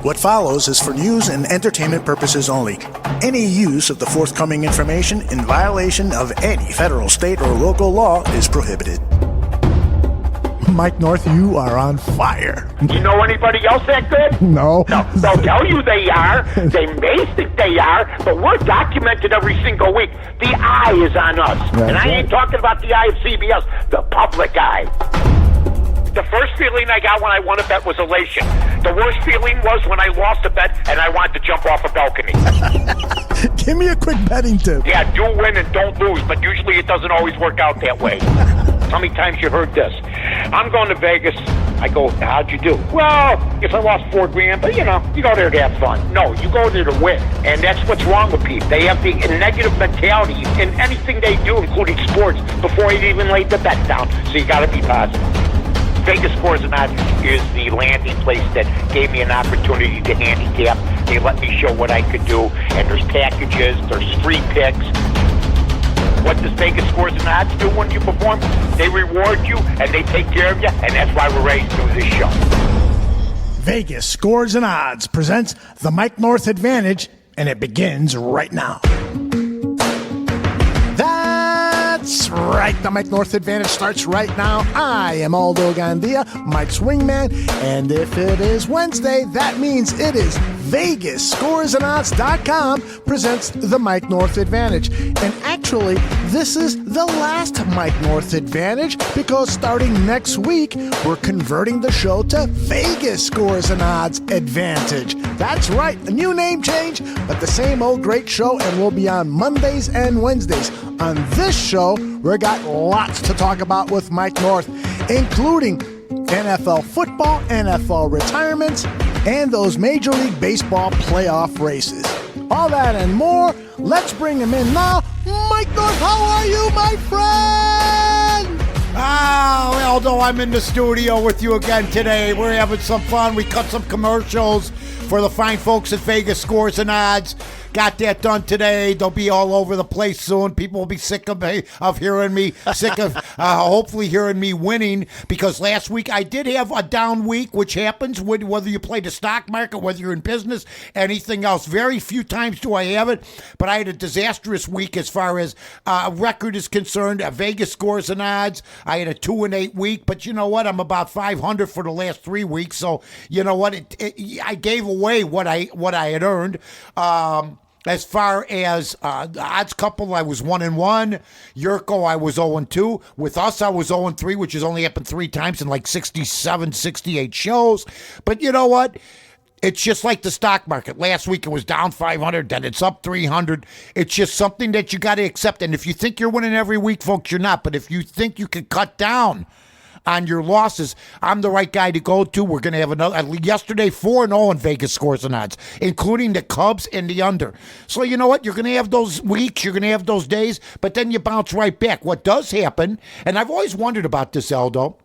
What follows is for news and entertainment purposes only. Any use of the forthcoming information in violation of any federal, state, or local law is prohibited. Mike North, you are on fire. You know anybody else that good? No. No, they'll tell you they are. They may think they are, but we're documented every single week. The eye is on us. That's and I ain't right. talking about the eye of CBS, the public eye. The first feeling I got when I won a bet was elation. The worst feeling was when I lost a bet and I wanted to jump off a balcony. Give me a quick betting tip. Yeah, do win and don't lose, but usually it doesn't always work out that way. How many times you heard this? I'm going to Vegas. I go, how'd you do? Well, if I lost $4,000, but you go there to have fun. No, you go there to win. And that's what's wrong with people. They have the negative mentality in anything they do, including sports, before they even lay the bet down. So you got to be positive. Vegas Scores and Odds is the landing place that gave me an opportunity to handicap. They let me show what I could do, and there's packages, there's free picks. What does Vegas Scores and Odds do when you perform? They reward you, and they take care of you, and that's why we're ready to do this show. Vegas Scores and Odds presents the Mike North Advantage, and it begins right now. That's right. The Mike North Advantage starts right now. I am Aldo Gandia, Mike's wingman, and if it is Wednesday, that means it is VegasScoresandOdds.com presents the Mike North Advantage. And actually, this is the last Mike North Advantage because starting next week, we're converting the show to Vegas Scores and Odds Advantage. That's right, a new name change, but the same old great show, and we'll be on Mondays and Wednesdays. On this show, we got lots to talk about with Mike North, including NFL football, NFL retirements, and those Major League Baseball playoff races. All that and more. Let's bring him in now. Mike North, how are you, my friend? Aldo, I'm in the studio with you again today. We're having some fun. We cut some commercials for the fine folks at Vegas Scores and Odds. Got that done today. They'll be all over the place soon. People will be sick of hearing me, sick of hopefully hearing me winning, because last week I did have a down week, which happens whether you play the stock market, whether you're in business, anything else. Very few times do I have it, but I had a disastrous week as far as record is concerned. Vegas Scores and Odds, I had a 2-8 week, but you know what? I'm about 500 for the last 3 weeks, so you know what? I gave away what I had earned. As far as the odds couple, I was 1-1. Yurko, I was 0-2. With us, I was 0-3, which has only happened 3 times in like 67, 68 shows. But you know what? It's just like the stock market. Last week it was down 500, then it's up 300. It's just something that you got to accept. And if you think you're winning every week, folks, you're not. But if you think you can cut down on your losses, I'm the right guy to go to. We're going to have another, yesterday 4-0 in Vegas Scores and Odds, including the Cubs and the under. So you know what? You're going to have those weeks, you're going to have those days, but then you bounce right back. What does happen, and I've always wondered about this, Aldo,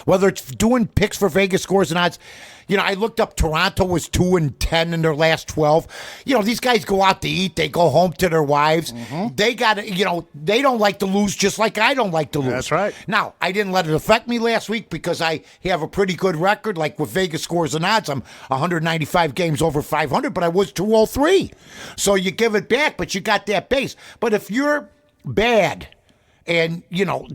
whether it's doing picks for Vegas Scores and Odds. You know, I looked up Toronto was 2-10 in their last 12. You know, these guys go out to eat. They go home to their wives. Mm-hmm. They got to, they don't like to lose just like I don't like to lose. That's right. Now, I didn't let it affect me last week because I have a pretty good record. Like with Vegas Scores and Odds, I'm 195 games over 500, but I was 203. So you give it back, but you got that base. But if you're bad, and,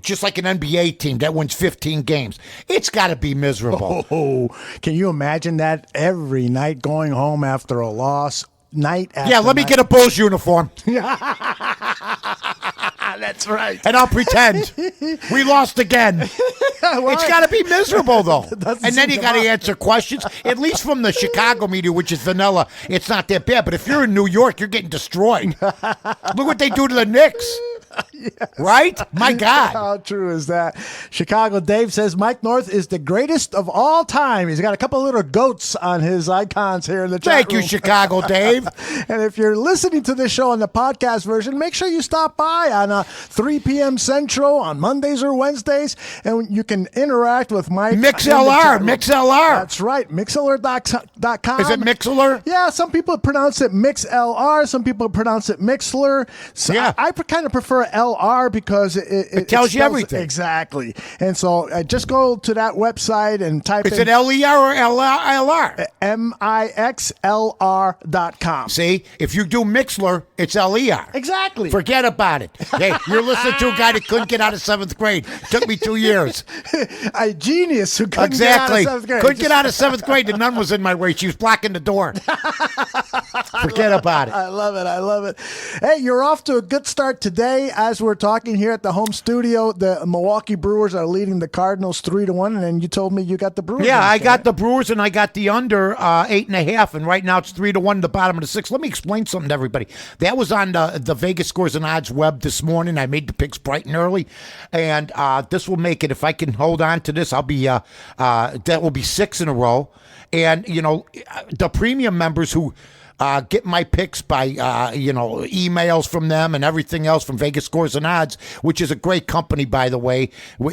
just like an NBA team that wins 15 games, it's got to be miserable. Oh, can you imagine that every night going home after a loss, night after Yeah, let me get a Bulls uniform. That's right. And I'll pretend we lost again. It's got to be miserable, though. And then you got to answer questions, at least from the Chicago media, which is vanilla. It's not that bad. But if you're in New York, you're getting destroyed. Look what they do to the Knicks. Yes. Right? My God. How true is that? Chicago Dave says Mike North is the greatest of all time. He's got a couple of little goats on his icons here in the chat Thank room. you, Chicago Dave. And if you're listening to this show on the podcast version, make sure you stop by on 3 p.m. Central on Mondays or Wednesdays, and you can interact with Mike. MixLR. That's right. Mixlr.com. Is it Mixlr? Yeah, some people pronounce it MixLR. Some people pronounce it Mixlr. So yeah. I kind of prefer LR because it tells you spells- everything. Exactly. And so just go to that website and type Is in it LER or LR? mixlr.com. See, if you do Mixler, it's LER. Exactly. Forget about it. Hey, you're listening to a guy that couldn't get out of 7th grade. Took me 2 years. A genius who couldn't Exactly. get out of 7th grade. Couldn't get out of 7th grade. The nun was in my way. She was blocking the door. Forget about it. I love it. I love it. Hey, you're off to a good start today. As we're talking here at the home studio, the Milwaukee Brewers are leading the Cardinals 3-1, and then you told me you got the Brewers. Yeah, I got the. the Brewers and I got the under 8.5, and right now it's 3-1 the bottom of the 6th. Let me explain something to everybody. That was on the Vegas Scores and Odds web this morning. I made the picks bright and early, and this will make it. If I can hold on to this, I'll be that will be 6 in a row. And you know, the premium members who get my picks by emails from them and everything else from Vegas Scores and Odds, which is a great company, by the way,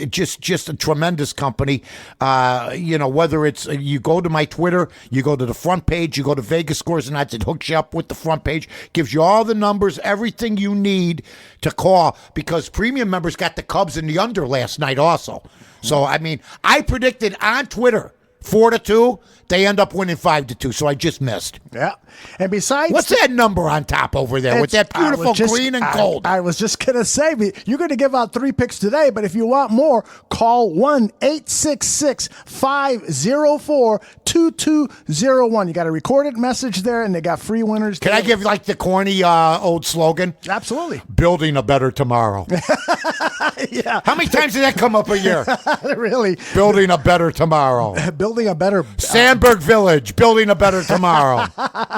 just a tremendous company. Whether it's you go to my Twitter, you go to the front page, you go to Vegas Scores and Odds, it hooks you up with the front page, gives you all the numbers, everything you need to call, because premium members got the Cubs in the under last night also. So I mean, I predicted on Twitter 4-2. They end up winning 5-2, so I just missed. Yeah. And besides... What's that number on top over there with that beautiful green and gold? I was just going to say, you're going to give out 3 picks today, but if you want more, call 1-866-504-2201. You got a recorded message there, and they got free winners. Can I give like the corny old slogan? Absolutely. Building a better tomorrow. Yeah. How many times did that come up a year? Really. Building a better tomorrow. Building a better... Sandberg Village, building a better tomorrow.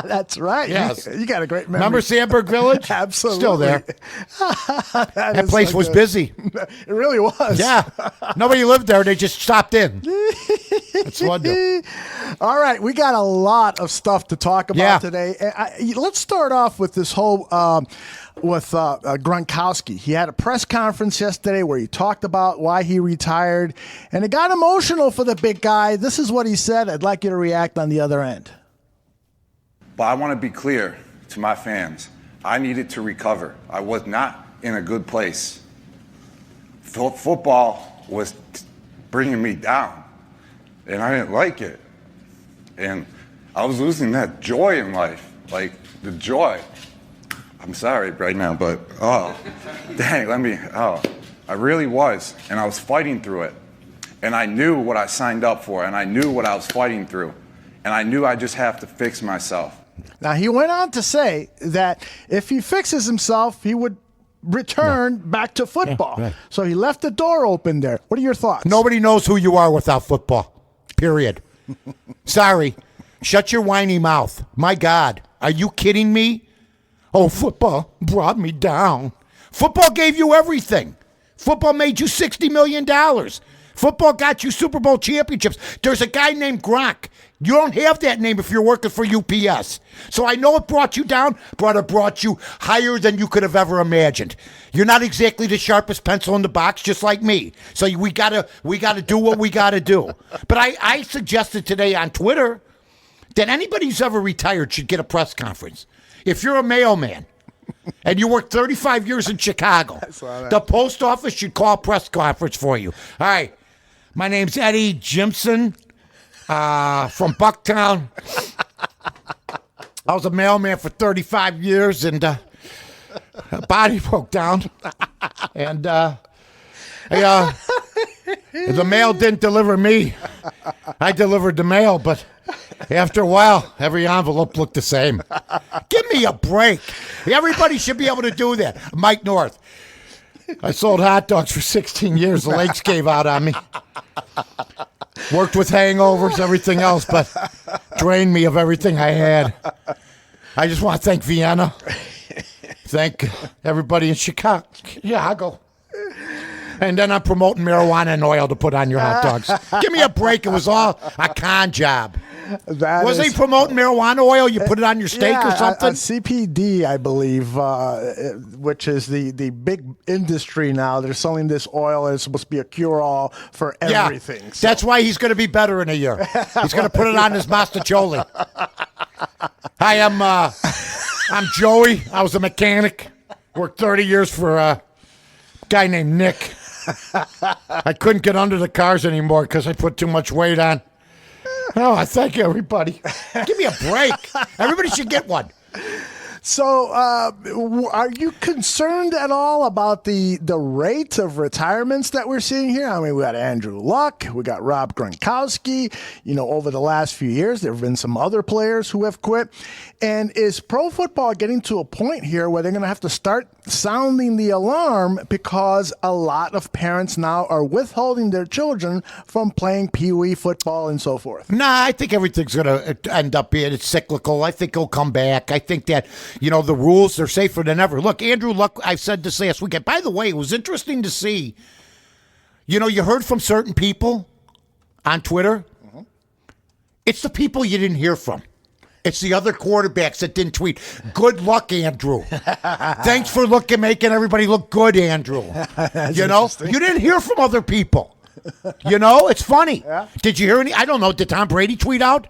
That's right. Yes. You got a great memory. Remember Sandberg Village? Absolutely. Still there. That place was busy. It really was. Yeah. Nobody lived there. They just stopped in. That's wonderful. All right. We got a lot of stuff to talk about today. Let's start off with this whole... with Gronkowski. He had a press conference yesterday where he talked about why he retired, and it got emotional for the big guy. This is what he said. I'd like you to react on the other end. But I want to be clear to my fans. I needed to recover. I was not in a good place. Football was bringing me down, and I didn't like it. And I was losing that joy in life, like the joy. I'm sorry right now, but I really was, and I was fighting through it, and I knew what I signed up for, and I knew what I was fighting through, and I knew I just have to fix myself. Now, he went on to say that if he fixes himself, he would return back to football. Yeah, right. So he left the door open there. What are your thoughts? Nobody knows who you are without football. Period. Sorry. Shut your whiny mouth. My God. Are you kidding me? Oh, football brought me down. Football gave you everything. Football made you $60 million. Football got you Super Bowl championships. There's a guy named Gronk. You don't have that name if you're working for UPS. So I know it brought you down, but it brought you higher than you could have ever imagined. You're not exactly the sharpest pencil in the box, just like me. So we gotta do what we gotta do. But I suggested today on Twitter that anybody who's ever retired should get a press conference. If you're a mailman and you worked 35 years in Chicago, the post office should call a press conference for you. All right, my name's Eddie Jimson from Bucktown. I was a mailman for 35 years, and a body broke down. And the mail didn't deliver me. I delivered the mail, but... after a while, every envelope looked the same. Give me a break. Everybody should be able to do that. Mike North. I sold hot dogs for 16 years. The legs gave out on me. Worked with hangovers, everything else, but drained me of everything I had. I just want to thank Vienna. Thank everybody in Chicago. And then I'm promoting marijuana and oil to put on your hot dogs. Give me a break. It was all a con job. Was he promoting marijuana oil? You put it on your steak or something? CPD, I believe, which is the big industry now. They're selling this oil, and it's supposed to be a cure-all for everything. Yeah, so. That's why he's going to be better in a year. He's going to put it on his Mastacholi. Hi, I'm Joey. I was a mechanic. Worked 30 years for Guy named Nick. I couldn't get under the cars anymore because I put too much weight on. Oh, I thank you, everybody. Give me a break. Everybody should get one. So, are you concerned at all about the rate of retirements that we're seeing here? I mean, we got Andrew Luck, we got Rob Gronkowski. Over the last few years, there have been some other players who have quit. And is pro football getting to a point here where they're going to have to start sounding the alarm because a lot of parents now are withholding their children from playing pee-wee football and so forth? Nah, I think everything's going to end up being it's cyclical. I think he'll come back. I think that, the rules, they're safer than ever. Look, Andrew Luck, I said this last weekend. By the way, it was interesting to see, you heard from certain people on Twitter. Mm-hmm. It's the people you didn't hear from. It's the other quarterbacks that didn't tweet. Good luck, Andrew. Thanks for making everybody look good, Andrew. You didn't hear from other people. It's funny. Yeah. Did you hear any? I don't know. Did Tom Brady tweet out?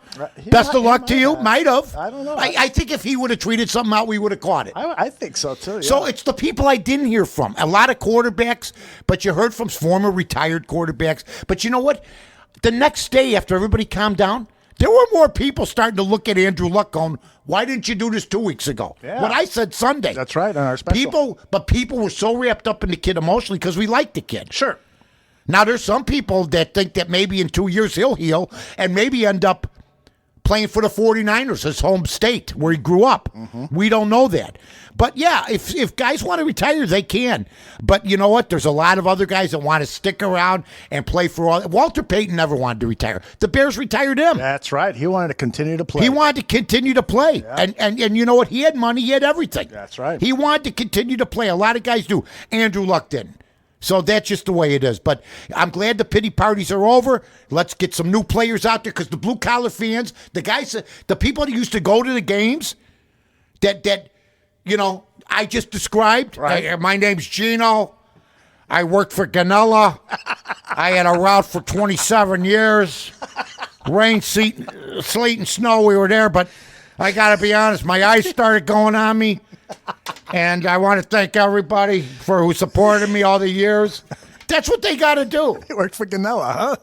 Best of luck to you? Might have. I don't know. I think if he would have tweeted something out, we would have caught it. I think so, too. Yeah. So it's the people I didn't hear from. A lot of quarterbacks, but you heard from former retired quarterbacks. But you know what? The next day after everybody calmed down, there were more people starting to look at Andrew Luck going, why didn't you do this 2 weeks ago? Yeah. What I said Sunday. That's right, on our special. People were so wrapped up in the kid emotionally because we liked the kid. Sure. Now, there's some people that think that maybe in 2 years he'll heal and maybe end up playing for the 49ers, his home state, where he grew up. Mm-hmm. We don't know that. But, yeah, if guys want to retire, they can. But you know what? There's a lot of other guys that want to stick around and play for all. Walter Payton never wanted to retire. The Bears retired him. That's right. He wanted to continue to play. He wanted to continue to play. Yeah. And you know what? He had money. He had everything. That's right. He wanted to continue to play. A lot of guys do. Andrew Luck didn't. So that's just the way it is. But I'm glad the pity parties are over. Let's get some new players out there because the blue-collar fans, the guys, the people that used to go to the games that I just described. Right. My name's Gino. I worked for Ganella. I had a route for 27 years. Rain, sleet, and snow, we were there. But I got to be honest, my eyes started going on me. And I want to thank everybody who supported me all the years. That's what they got to do. He worked for Ganella, huh?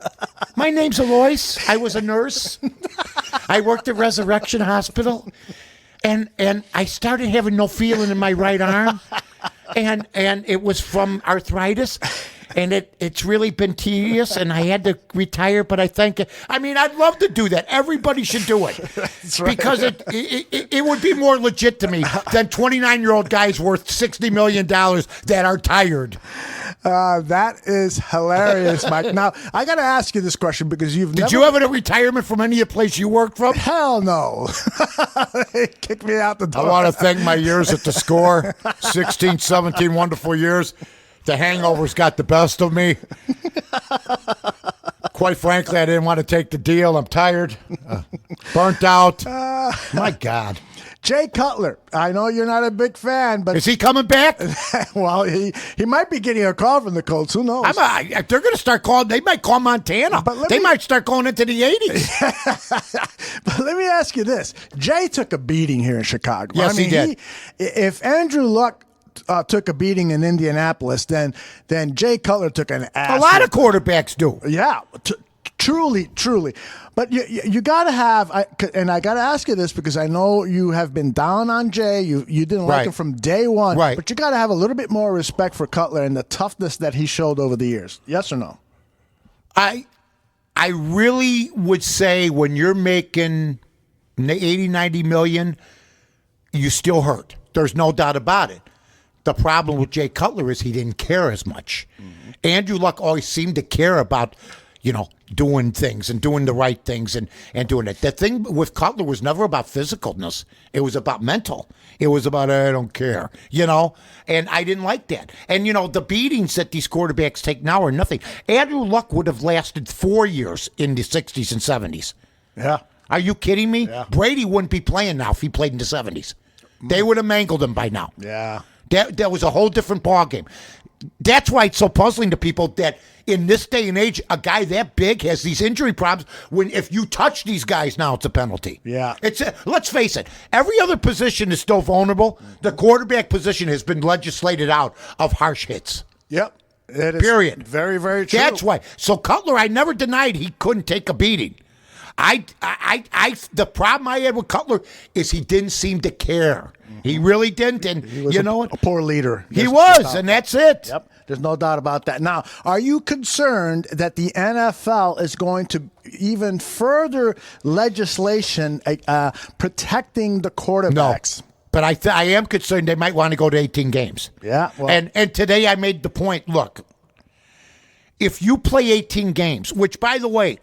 My name's Alois. I was a nurse. I worked at Resurrection Hospital. And I started having no feeling in my right arm. And it was from arthritis. And it's really been tedious, and I had to retire, but I think, I'd love to do that. Everybody should do it. That's right. Because it would be more legit to me than 29-year-old guys worth $60 million that are tired. That is hilarious, Mike. Now, I got to ask you this question because Did you have a retirement from any of the place you worked from? Hell no. They kicked me out the door. I want to thank my years at the Score, 16, 17 wonderful years. The hangovers got the best of me. Quite frankly, I didn't want to take the deal. I'm tired. Burnt out. My God. Jay Cutler. I know you're not a big fan, but... Is he coming back? Well, he might be getting a call from the Colts. Who knows? They're going to start calling... They might call Montana. They might start going into the 80s. But let me ask you this. Jay took a beating here in Chicago. Yes, he did. If Andrew Luck... took a beating in Indianapolis, then Jay Cutler took an ass. A lot of quarterbacks do. Yeah, truly. But you got to have, and I got to ask you this because I know you have been down on Jay. You didn't like him from day one. Right. But you got to have a little bit more respect for Cutler and the toughness that he showed over the years. Yes or no? I really would say when you're making 80, 90 million, you still hurt. There's no doubt about it. The problem with Jay Cutler is he didn't care as much. Mm-hmm. Andrew Luck always seemed to care about, doing things and doing the right things and doing it. The thing with Cutler was never about physicalness. It was about mental. It was about, I don't care, and I didn't like that. And, the beatings that these quarterbacks take now are nothing. Andrew Luck would have lasted 4 years in the 60s and 70s. Yeah. Are you kidding me? Yeah. Brady wouldn't be playing now if he played in the 70s. They would have mangled him by now. Yeah. That was a whole different ballgame. That's why it's so puzzling to people that in this day and age, a guy that big has these injury problems. When if you touch these guys now, it's a penalty. Yeah. Let's face it. Every other position is still vulnerable. The quarterback position has been legislated out of harsh hits. Yep. It is Period. very, very true. That's why. So Cutler, I never denied he couldn't take a beating. The problem I had with Cutler is he didn't seem to care. He really didn't, and He was you know a what? poor leader. He was, and that's it. Yep. There's no doubt about that. Now, are you concerned that the NFL is going to even further legislation protecting the quarterbacks? No. But I am concerned they might want to go to 18 games. Yeah. Well, And today I made the point, look, if you play 18 games, which, by the way,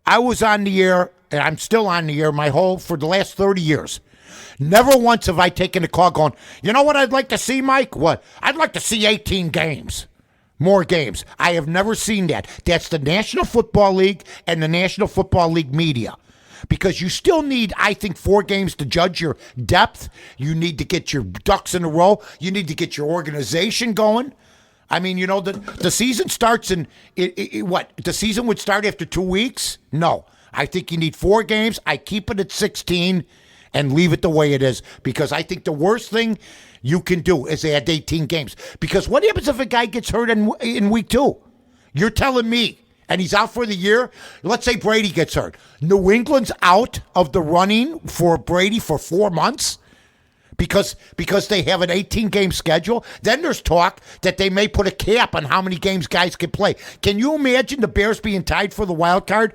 I was on the air, and I'm still on the air for the last 30 years. Never once have I taken a call going, you know what I'd like to see, Mike? What? I'd like to see 18 games. More games. I have never seen that. That's the National Football League and the National Football League media. Because you still need, I think, 4 games to judge your depth. You need to get your ducks in a row. You need to get your organization going. I mean, you know, the season starts in, what? The season would start after 2 weeks? No. I think you need 4 games. I keep it at 16 and leave it the way it is. Because I think the worst thing you can do is add 18 games. Because what happens if a guy gets hurt in week 2? You're telling me. And he's out for the year. Let's say Brady gets hurt. New England's out of the running for Brady for 4 months because they have an 18-game schedule. Then there's talk that they may put a cap on how many games guys can play. Can you imagine the Bears being tied for the wild card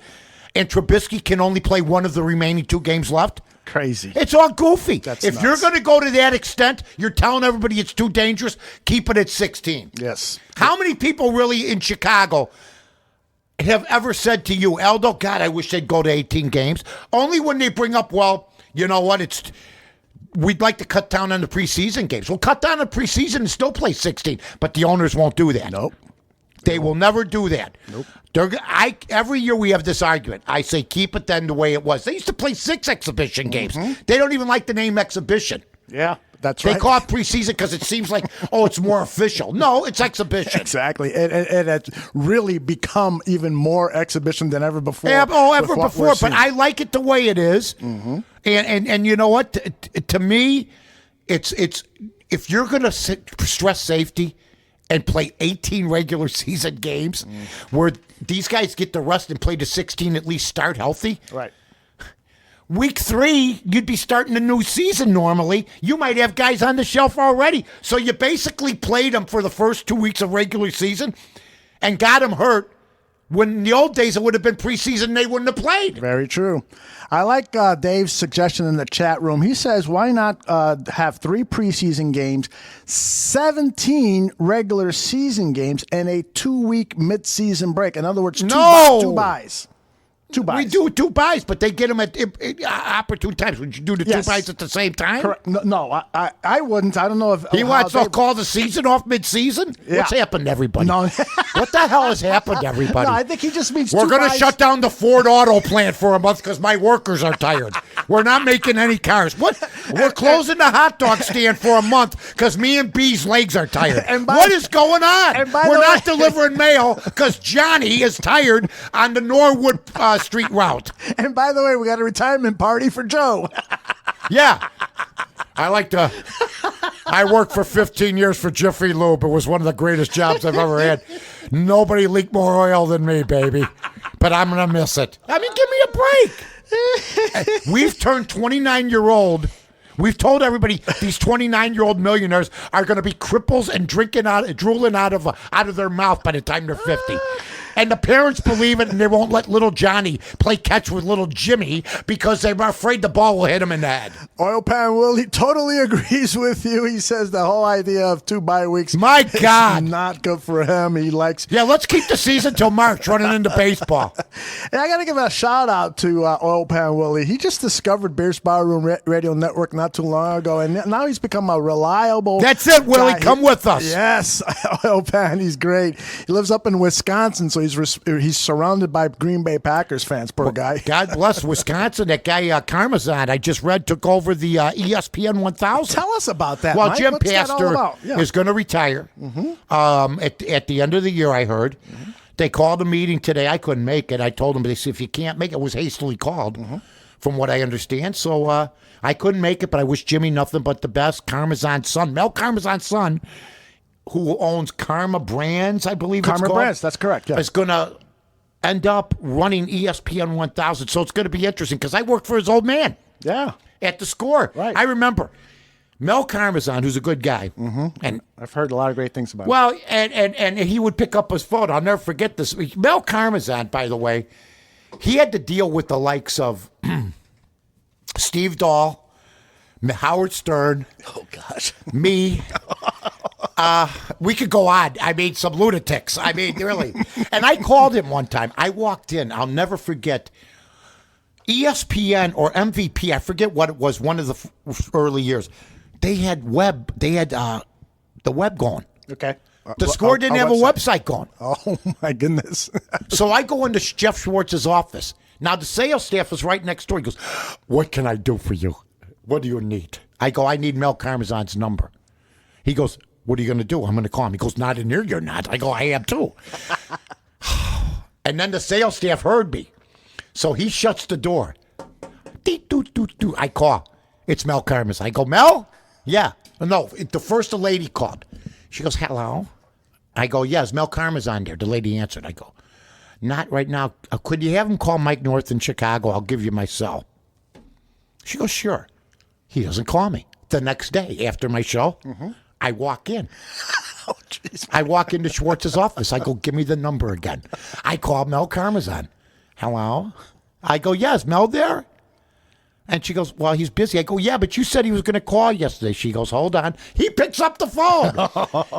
and Trubisky can only play one of the remaining 2 games left? Crazy. It's all goofy. That's if nuts. you're going to go to that extent, you're telling everybody it's too dangerous, keep it at 16. Yes. How many people really in Chicago have ever said to you, Aldo, God, I wish they'd go to 18 games? Only when they bring up, well, you know what, we'd like to cut down on the preseason games. Well, cut down on preseason and still play 16, but the owners won't do that. Nope. They will never do that. Nope. Every year we have this argument. I say keep it then the way it was. They used to play 6 exhibition games. They don't even like the name exhibition. Yeah, that's They right. call it preseason because it seems like, it's more official. No, it's exhibition. Exactly. It has really become even more exhibition than ever before. Yeah, with ever what before. we're But seeing. I like it the way it is. And you know what? To me, it's if you're going to stress safety and play 18 regular season games where these guys get the rest and play to 16, at least start healthy. Right. Week 3, you'd be starting a new season normally. You might have guys on the shelf already. So you basically played them for the first 2 weeks of regular season and got them hurt. When in the old days it would have been preseason, they wouldn't have played. Very true. I like Dave's suggestion in the chat room. He says, why not have 3 preseason games, 17 regular season games, and a 2-week midseason break? In other words, two buys. 2 buys. We do 2 buys, but they get them at opportune times. Would you do the 2 buys at the same time? Correct. No, I wouldn't. I don't know if He wants to call the season off mid-season? Yeah. What's happened to everybody? No. What the hell has happened to everybody? No, I think he just means We're 2 going to buys. shut down the Ford auto plant for a month because my workers are tired. We're not making any cars. What? We're closing the hot dog stand for a month because me and B's legs are tired. What is going on? We're not delivering mail because Johnny is tired on the Norwood Street route. And by the way, we got a retirement party for Joe. Yeah. I worked for 15 years for Jiffy Lube. It was one of the greatest jobs I've ever had. Nobody leaked more oil than me, baby. But I'm going to miss it. I mean, give me a break. We've turned 29-year-old. We've told everybody these 29-year-old millionaires are going to be cripples and drooling out of their mouth by the time they're 50. And the parents believe it, and they won't let little Johnny play catch with little Jimmy because they're afraid the ball will hit him in the head. Oil Pan Willie totally agrees with you. He says the whole idea of 2 bye weeks My God. is not good for him. He likes... Yeah, let's keep the season till March running into baseball. And I got to give a shout-out to Oil Pan Willie. He just discovered Bears Barroom Radio Network not too long ago, and now he's become a reliable... That's it, Willie. guy. Come with us. Yes, Oil Pan, he's great. He lives up in Wisconsin, so he's surrounded by Green Bay Packers fans, poor guy. God bless Wisconsin. That guy, Karmazan, I just read, took over the ESPN 1000. Tell us about that, Well, Mike. Jim What's that all Pastor about? Yeah. is going to retire at the end of the year, I heard. They called a meeting today. I couldn't make it. I told them, they said, if you can't make it, it was hastily called, from what I understand. So I couldn't make it, but I wish Jimmy nothing but the best. Karmazan's son, Mel Karmazan's son, who owns Karma Brands, I believe it's Karma called. Brands, that's correct. Yeah. Is going to end up running ESPN 1000. So it's going to be interesting because I worked for his old man Yeah. at the Score. Right. I remember Mel Karmazon, who's a good guy. Mm-hmm. And I've heard a lot of great things about him. well, and he would pick up his phone. I'll never forget this. Mel Karmazon, by the way, he had to deal with the likes of Steve Dahl, Howard Stern. Oh, gosh. Me. We could go on. I mean, some lunatics. I mean, really. And I called him one time. I walked in. I'll never forget. ESPN or MVP, I forget what it was, one of the early years. They had the web going. Okay. The Score didn't have a website going. Oh, my goodness. So I go into Jeff Schwartz's office. Now, the sales staff is right next door. He goes, "What can I do for you? What do you need?" I go, "I need Mel Karmazon's number." He goes, "What are you going to do?" "I'm going to call him." He goes, "Not in here, you're not." I go, "I am too." And then the sales staff heard me. So he shuts the door. I call. It's Mel Karmazon. I go, "Mel?" "Yeah." "No, the first lady called." She goes, "Hello?" I go, "Yes, Mel Karmazon there." The lady answered. I go, "Not right now. Could you have him call Mike North in Chicago? I'll give you my cell." She goes, "Sure." He doesn't call me. The next day after my show, I walk in. Oh, jeez. I walk into Schwartz's office. I go, "Give me the number again." I call Mel Karmazon. "Hello?" I go, "Yes, Mel there?" And she goes, "Well, he's busy." I go, "Yeah, but you said he was going to call yesterday." She goes, "Hold on." He picks up the phone.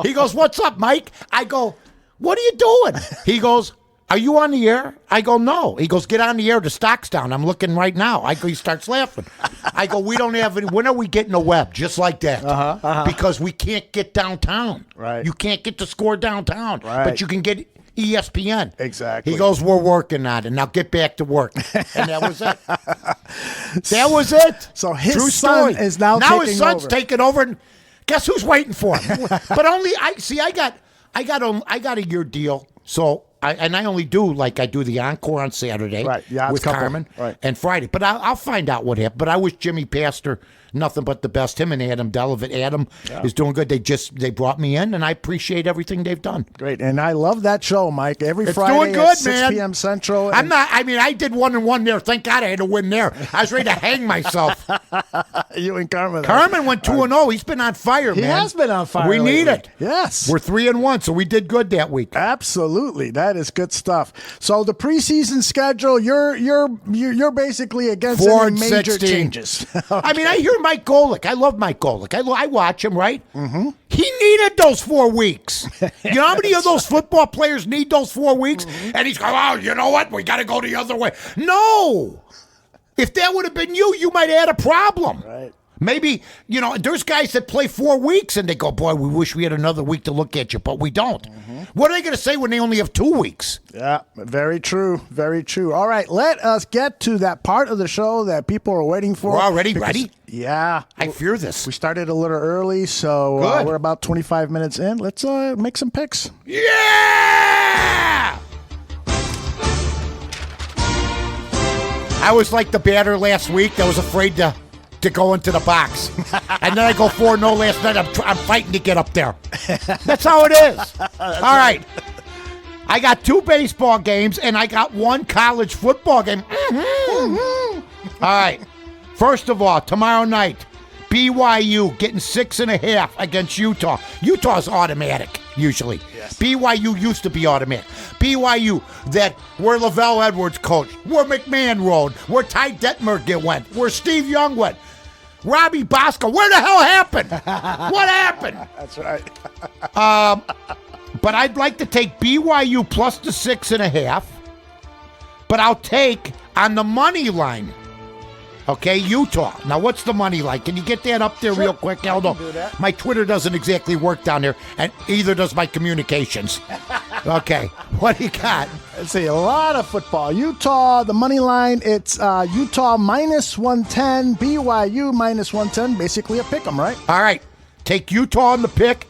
He goes, "What's up, Mike?" I go, "What are you doing?" He goes, "Are you on the air?" I go, "No." He goes, "Get on the air. The stock's down. I'm looking right now." I go, he starts laughing. I go, "We don't have any. When are we getting a web?" Just like that. Because we can't get downtown. Right. You can't get the Score downtown. Right. But you can get ESPN. Exactly. He goes, "We're working on it. Now get back to work." And that was it. That was it. So his True son story. is now his taking son's over. taking over, and guess who's waiting for him? But only I got a year deal. So I only do like I do the encore on Saturday, Right, yeah, it's with couple. Carmen, Right. and Friday. But I'll find out what happened. But I wish Jimmy Pastor nothing but the best. Him and Adam Delavitt. Adam is doing good. They brought me in, and I appreciate everything they've done. Great. And I love that show, Mike. Every It's Friday doing good, at 6 man. p.m. Central. I'm not. I mean, I did 1-1 there. Thank God I had to win there. I was ready to hang myself. You and Carmen. Carmen went 2-0. He's been on fire, He man. has been on fire We need lately. it. Yes. We're 3-1, so we did good that week. Absolutely, that is good stuff. So the preseason schedule, you're basically against 4 any and major 16. changes. I mean, I hear Mike Golick. I love Mike Golick. I watch him, right? Mm-hmm. He needed those 4 weeks. You know how many of those football players need those 4 weeks? And he's going, "Oh, you know what? We got to go the other way." No. If that would have been you, you might have had a problem. Right. Maybe, there's guys that play 4 weeks and they go, "Boy, we wish we had another week to look at you," but we don't. What are they going to say when they only have 2 weeks? Yeah, very true. Very true. All right, let us get to that part of the show that people are waiting for. We're already ready? Yeah. I fear this. We started a little early, so Good. we're about 25 minutes in. Let's make some picks. Yeah! I was like the batter last week that was afraid to go into the box. And then I go 4-0 last night. I'm fighting to get up there. That's how it is. All right. I got 2 baseball games, and I got 1 college football game. All right. First of all, tomorrow night, BYU getting 6.5 against Utah. Utah's automatic, usually. Yes. BYU used to be automatic. BYU, where Lavelle Edwards coached, where McMahon rode, where Ty Detmer went, where Steve Young went, Robbie Bosco. Where the hell happened? What happened? That's right. But I'd like to take BYU plus the 6.5. But I'll take on the money line. Okay, Utah. Now, what's the money like? Can you get that up there real quick, Aldo? do that. My Twitter doesn't exactly work down there, and either does my communications. Okay, what do you got? Let's see, a lot of football. Utah, the money line, it's Utah minus 110, BYU minus 110, basically a pick 'em, right? All right, take Utah on the pick,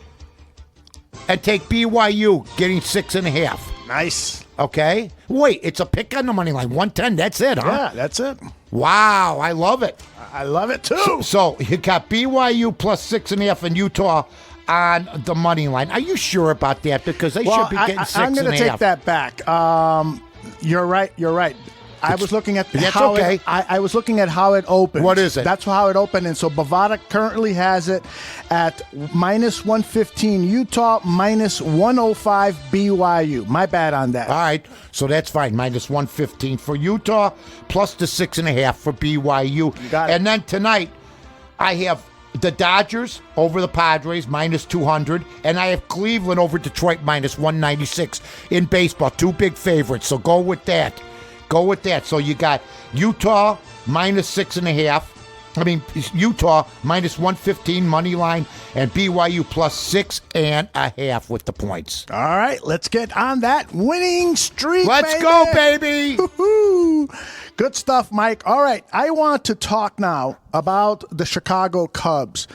and take BYU getting 6.5. Nice. Okay? Wait, it's a pick on the money line. 110, that's it, huh? Yeah, that's it. Wow, I love it. I love it too. So you got BYU plus 6.5 and Utah on the money line. Are you sure about that? Because they should be getting 6.5. I'm going to take that back. You're right. I was looking at how I was looking at how it opened. What is it? That's how it opened. And so Bovada currently has it at minus 115 Utah, minus 105 BYU. My bad on that. All right, so that's fine. Minus 115 for Utah, plus the 6.5 for BYU. You got it. And then tonight, I have the Dodgers over the Padres, minus 200. And I have Cleveland over Detroit, minus 196 in baseball. Two big favorites, so go with that. So you got Utah minus 6.5. Utah minus 115 money line, and BYU plus 6.5 with the points. All right, let's get on that winning streak. Let's go, baby. Woo-hoo. Good stuff, Mike. All right, I want to talk now about the Chicago Cubs.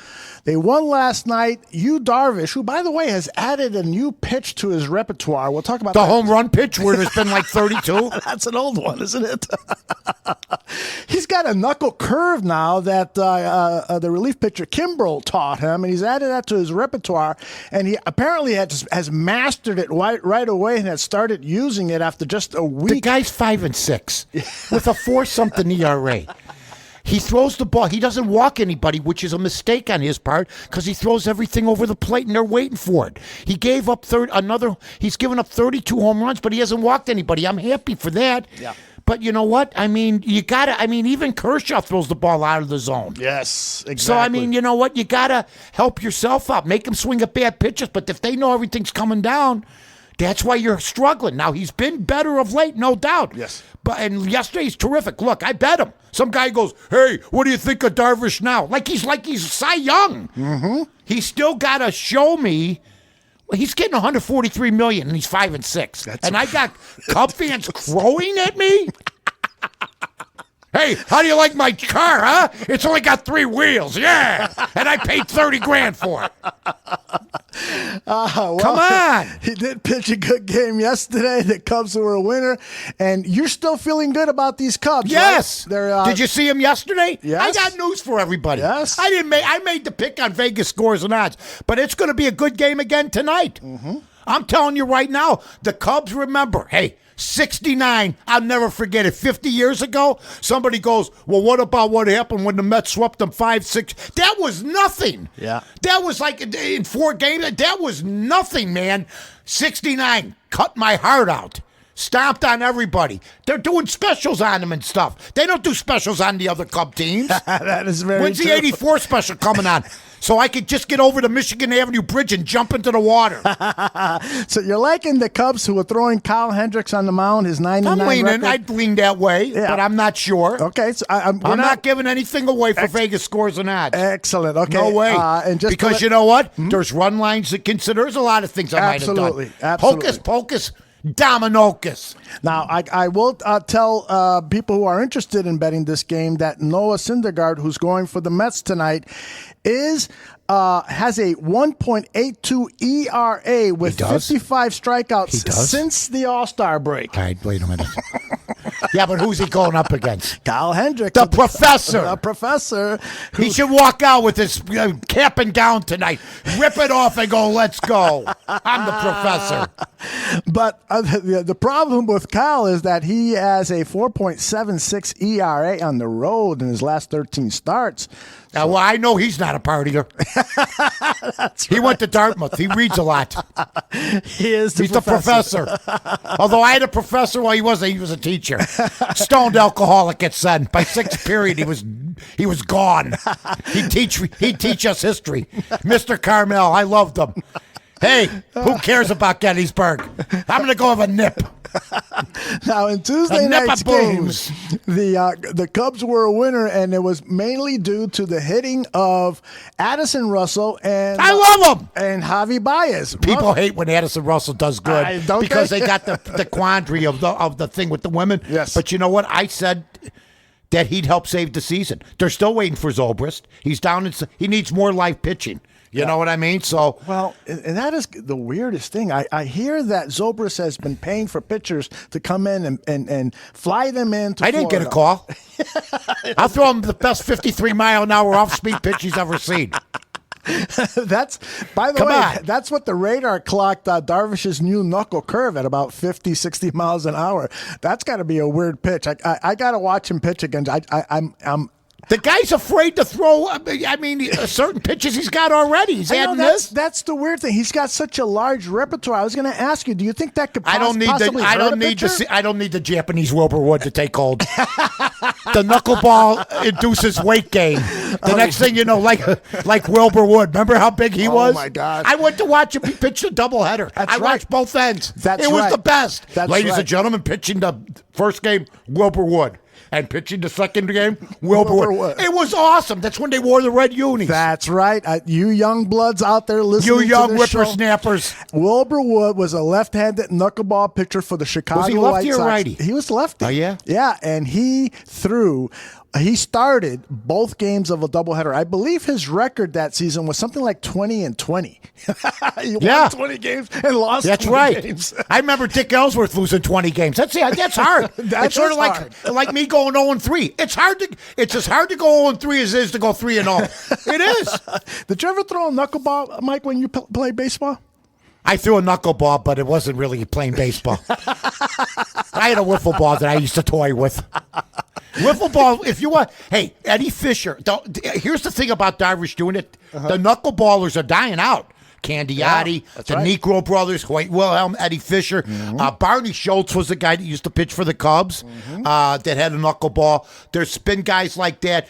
They won last night. Yu Darvish, who, by the way, has added a new pitch to his repertoire. We'll talk about the that. home run pitch where there's been like 32. That's an old one, isn't it? He's got a knuckle curve now that the relief pitcher Kimbrel taught him, and he's added that to his repertoire. And he apparently has mastered it right away and has started using it after just a week. The guy's 5-6 with a 4-something ERA. He throws the ball. He doesn't walk anybody, which is a mistake on his part because he throws everything over the plate and they're waiting for it. He gave up he's given up 32 home runs, but he hasn't walked anybody. I'm happy for that. Yeah. But you know what? Even Kershaw throws the ball out of the zone. Yes, exactly. So, you know what? You got to help yourself out. Make him swing at bad pitches, but if they know everything's coming down, that's why you're struggling. Now, he's been better of late, no doubt. Yes. And yesterday's terrific. Look, I bet him. Some guy goes, "Hey, what do you think of Darvish now?" Like he's Cy Young. Mm-hmm. He's still got to show me. Well, he's getting $143 million, and he's 5-6. And I got Cub fans crowing at me. Hey, how do you like my car, huh? It's only got 3 wheels, yeah. And I paid $30,000 for it. Come on. He did pitch a good game yesterday. The Cubs were a winner. And you're still feeling good about these Cubs, yes. Right? Did you see him yesterday? Yes. I got news for everybody. Yes. I made the pick on Vegas scores and odds, but it's going to be a good game again tonight. Mm-hmm. I'm telling you right now, the Cubs, remember, hey, 69, I'll never forget it. 50 years ago, somebody goes, well, what about what happened when the Mets swept them 5-6? That was nothing. Yeah. That was like in 4 games. That was nothing, man. 69, cut my heart out. Stomped on everybody. They're doing specials on them and stuff. They don't do specials on the other Cub teams. That is very When's true. the 84 special coming on? So I could just get over the Michigan Avenue Bridge and jump into the water. So you're liking the Cubs who are throwing Kyle Hendricks on the mound, his 99 I'm leaning. record? I'd lean that way, but I'm not sure. Okay, so I'm not giving anything away for Vegas scores and odds. Excellent. Okay, No way. And just because you know what? There's run lines to consider. There's a lot of things I might have done. Absolutely. Hocus pocus, dominocus. Now, I will tell people who are interested in betting this game that Noah Syndergaard, who's going for the Mets tonight, has a 1.82 ERA with 55 strikeouts since the All-Star break. All right, wait a minute. Yeah, but who's he going up against? Kyle Hendricks. The professor. The professor. He should walk out with his cap and gown tonight. Rip it off and go, let's go. I'm the professor. But the problem with Kyle is that he has a 4.76 ERA on the road in his last 13 starts. Well, I know he's not a partier. He went to Dartmouth. He reads a lot. He's the professor. Although I had a professor while he was a teacher. Stoned alcoholic at Sun. By 6th period, he was gone. He'd teach us history. Mr. Carmel, I loved him. Hey, who cares about Gettysburg? I'm going to go have a nip. Now, in Tuesday night's games, the Cubs were a winner, and it was mainly due to the hitting of Addison Russell and I love him. And Javi Baez. People hate when Addison Russell does good because they got the quandary of the thing with the women. Yes. But you know what? I said that he'd help save the season. They're still waiting for Zobrist. He's down. He needs more live pitching. You know what I mean? So well, and that is the weirdest thing. I hear that Zobrist has been paying for pitchers to come in and fly them in to I didn't Florida. get a call. I'll throw him the best 53-mile-an-hour off-speed pitch he's ever seen. That's, by the Come way, on. that's what the radar clocked Darvish's new knuckle curve at about 50, 60 miles an hour. That's got to be a weird pitch. I got to watch him pitch again. I'm The guy's afraid to throw. Certain pitches he's got already. He's I know, adding this. that's the weird thing. He's got such a large repertoire. I was going to ask you, do you think that could possibly I don't need the Japanese Wilbur to take hold. The knuckleball induces weight gain. The next thing you know, like Wilbur Wood. Remember how big he was? Oh my God! I went to watch him. He pitched a doubleheader. I watched both ends. It was the best. Ladies and gentlemen, pitching the first game, Wilbur Wood. And pitching the second game, Wilbur Wood. It was awesome. That's when they wore the red unis. That's right. You young bloods out there listening You young to this whippersnappers. Wilbur Wood was a left-handed knuckleball pitcher for the Chicago Was he White lefty Sox. or righty? He was lefty. Oh, yeah? Yeah, and he started both games of a doubleheader. I believe his record that season was something like 20-20. He won 20 games and lost 20 games. I remember Dick Ellsworth losing 20 games. That's hard. It's sort of like me going 0-3. It's as hard to go 0-3 as it is to go 3-0. It is. Did you ever throw a knuckleball, Mike, when you played baseball? I threw a knuckleball, but it wasn't really playing baseball. I had a wiffle ball that I used to toy with. Wiffle ball, if you want. Hey, Eddie Fisher. Here's the thing about Darvish doing it. The knuckleballers are dying out. Candiotti, Negro brothers, Hoyt Wilhelm, Eddie Fisher. Barney Schultz was the guy that used to pitch for the Cubs that had a knuckleball. There's been guys like that.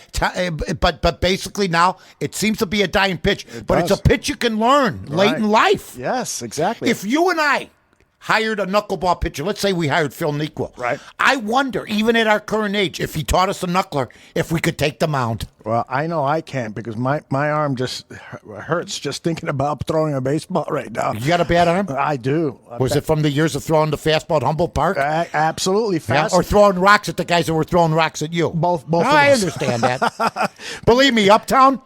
But basically now it seems to be a dying pitch. It's a pitch you can learn late in life. Yes, exactly. If you and I hired a knuckleball pitcher, let's say we hired Phil Nequel. Right. I wonder, even at our current age, if he taught us a knuckler, if we could take the mound. Well, I know I can't because my arm just hurts just thinking about throwing a baseball right now. You got a bad arm? I do. Was it from the years of throwing the fastball at Humboldt Park? Absolutely. Yeah, or throwing rocks at the guys that were throwing rocks at you? Both of us. I understand that. Believe me, Uptown,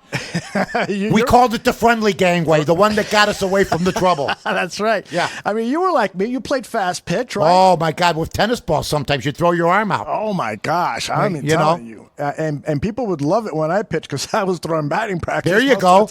we called it the friendly gangway, the one that got us away from the trouble. That's right. Yeah. I mean, you were like me. You played fast pitch, right? Oh, my God. With tennis balls, sometimes you throw your arm out. Oh, my gosh. I mean, telling you. And people would love it when I pitched because I was throwing batting practice. There you go.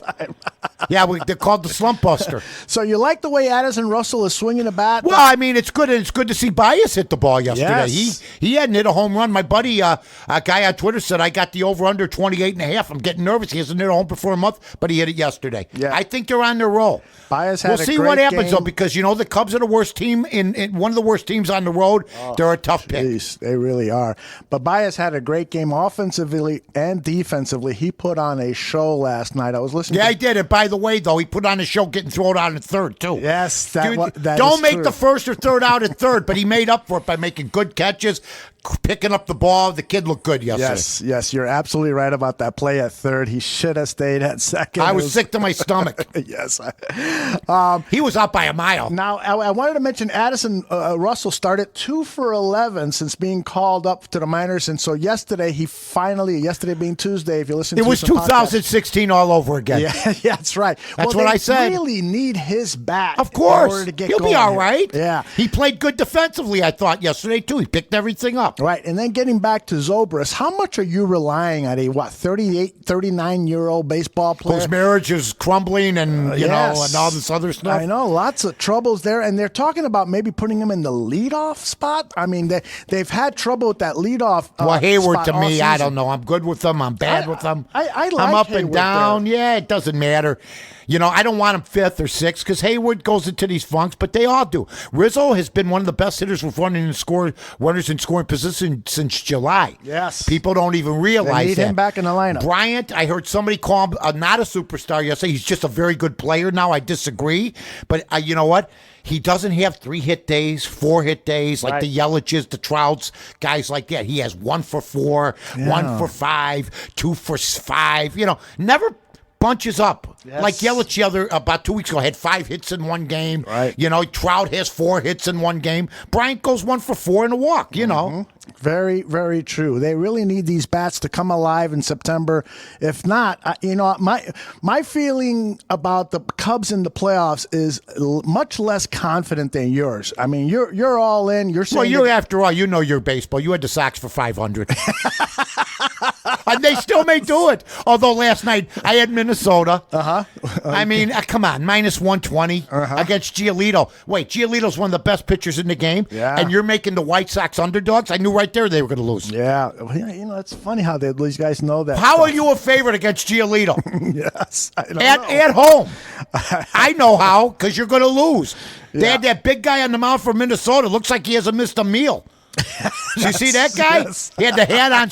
Yeah, they're called the slump buster. So you like the way Addison Russell is swinging the bat? Well, I mean, it's good, and it's good to see Bias hit the ball yesterday. Yes. He hadn't hit a home run. My buddy, a guy on Twitter, said, I got the over-under 28.5. I'm getting nervous. He hasn't hit a home before a month, but he hit it yesterday. Yeah. I think they're on their roll. Bias had we'll see what happens, though, because, the Cubs are the worst team, in one of the worst teams on the road. They're a tough pick. They really are. But Bias had a great game offensively and defensively. He put on a show last night. I was listening. Yeah, he did. And by the way, though, he put on a show getting thrown out in third, too. Yes, that don't is make true. the first or third out in third, but he made up for it by making good catches, picking up the ball. The kid looked good yesterday. Yes, you're absolutely right about that play at third. He should have stayed at second. I was sick to my stomach. Yes. He was out by a mile. Now, I wanted to mention Addison Russell started 2 for 11 since being called up to the minors. And so yesterday being Tuesday, if you listen to it was 2016 all over again. Yeah, that's right. That's what I said. They really need his bat. Of course. In order to get He'll going be all here. right. Yeah. He played good defensively, I thought, yesterday, too. He picked everything up. Right. And then getting back to Zobrist, how much are you relying on a, 39-year-old baseball player? Whose marriage is crumbling and, and all this other stuff. I know. Lots of troubles there. And they're talking about maybe putting him in the leadoff spot. I mean, they've had trouble with that leadoff Hayward, spot to all me, season. I don't know. I'm good with them. I'm bad with them. I like I'm up Hayward and down. there. Yeah, it doesn't matter. I don't want him 5th or 6th because Hayward goes into these funks, but they all do. Rizzo has been one of the best hitters with runners in scoring position since July. Yes. People don't even realize they need that. him back in the lineup. Bryant, I heard somebody call him not a superstar yesterday. He's just a very good player now. I disagree. But you know what? He doesn't have 3-hit days, 4-hit days like the Yelich's, the Trouts, guys like that. He has 1 for 4, 1 for 5, 2 for 5. Never bunches up. Yes. Like Yelich about 2 weeks ago had 5 hits in one game. Right. Trout has 4 hits in one game. Bryant goes 1 for 4 in a walk, Very, very true. They really need these bats to come alive in September. If not, my feeling about the Cubs in the playoffs is much less confident than yours. I mean, you're all in. You're saying after all, you know your baseball. You had the Sox for 500. And they still may do it. Although last night I had Minnesota. I mean, come on, minus 120 against Giolito. Wait, Giolito's one of the best pitchers in the game, and you're making the White Sox underdogs? I knew right there they were going to lose. Yeah. Well, you know, it's funny how these guys know that. How are you a favorite against Giolito? Yes. I don't know. At home. I know how, because you're going to lose. They had that big guy on the mound for Minnesota. Looks like he hasn't missed a meal. You see that guy? Yes. He had the hat on.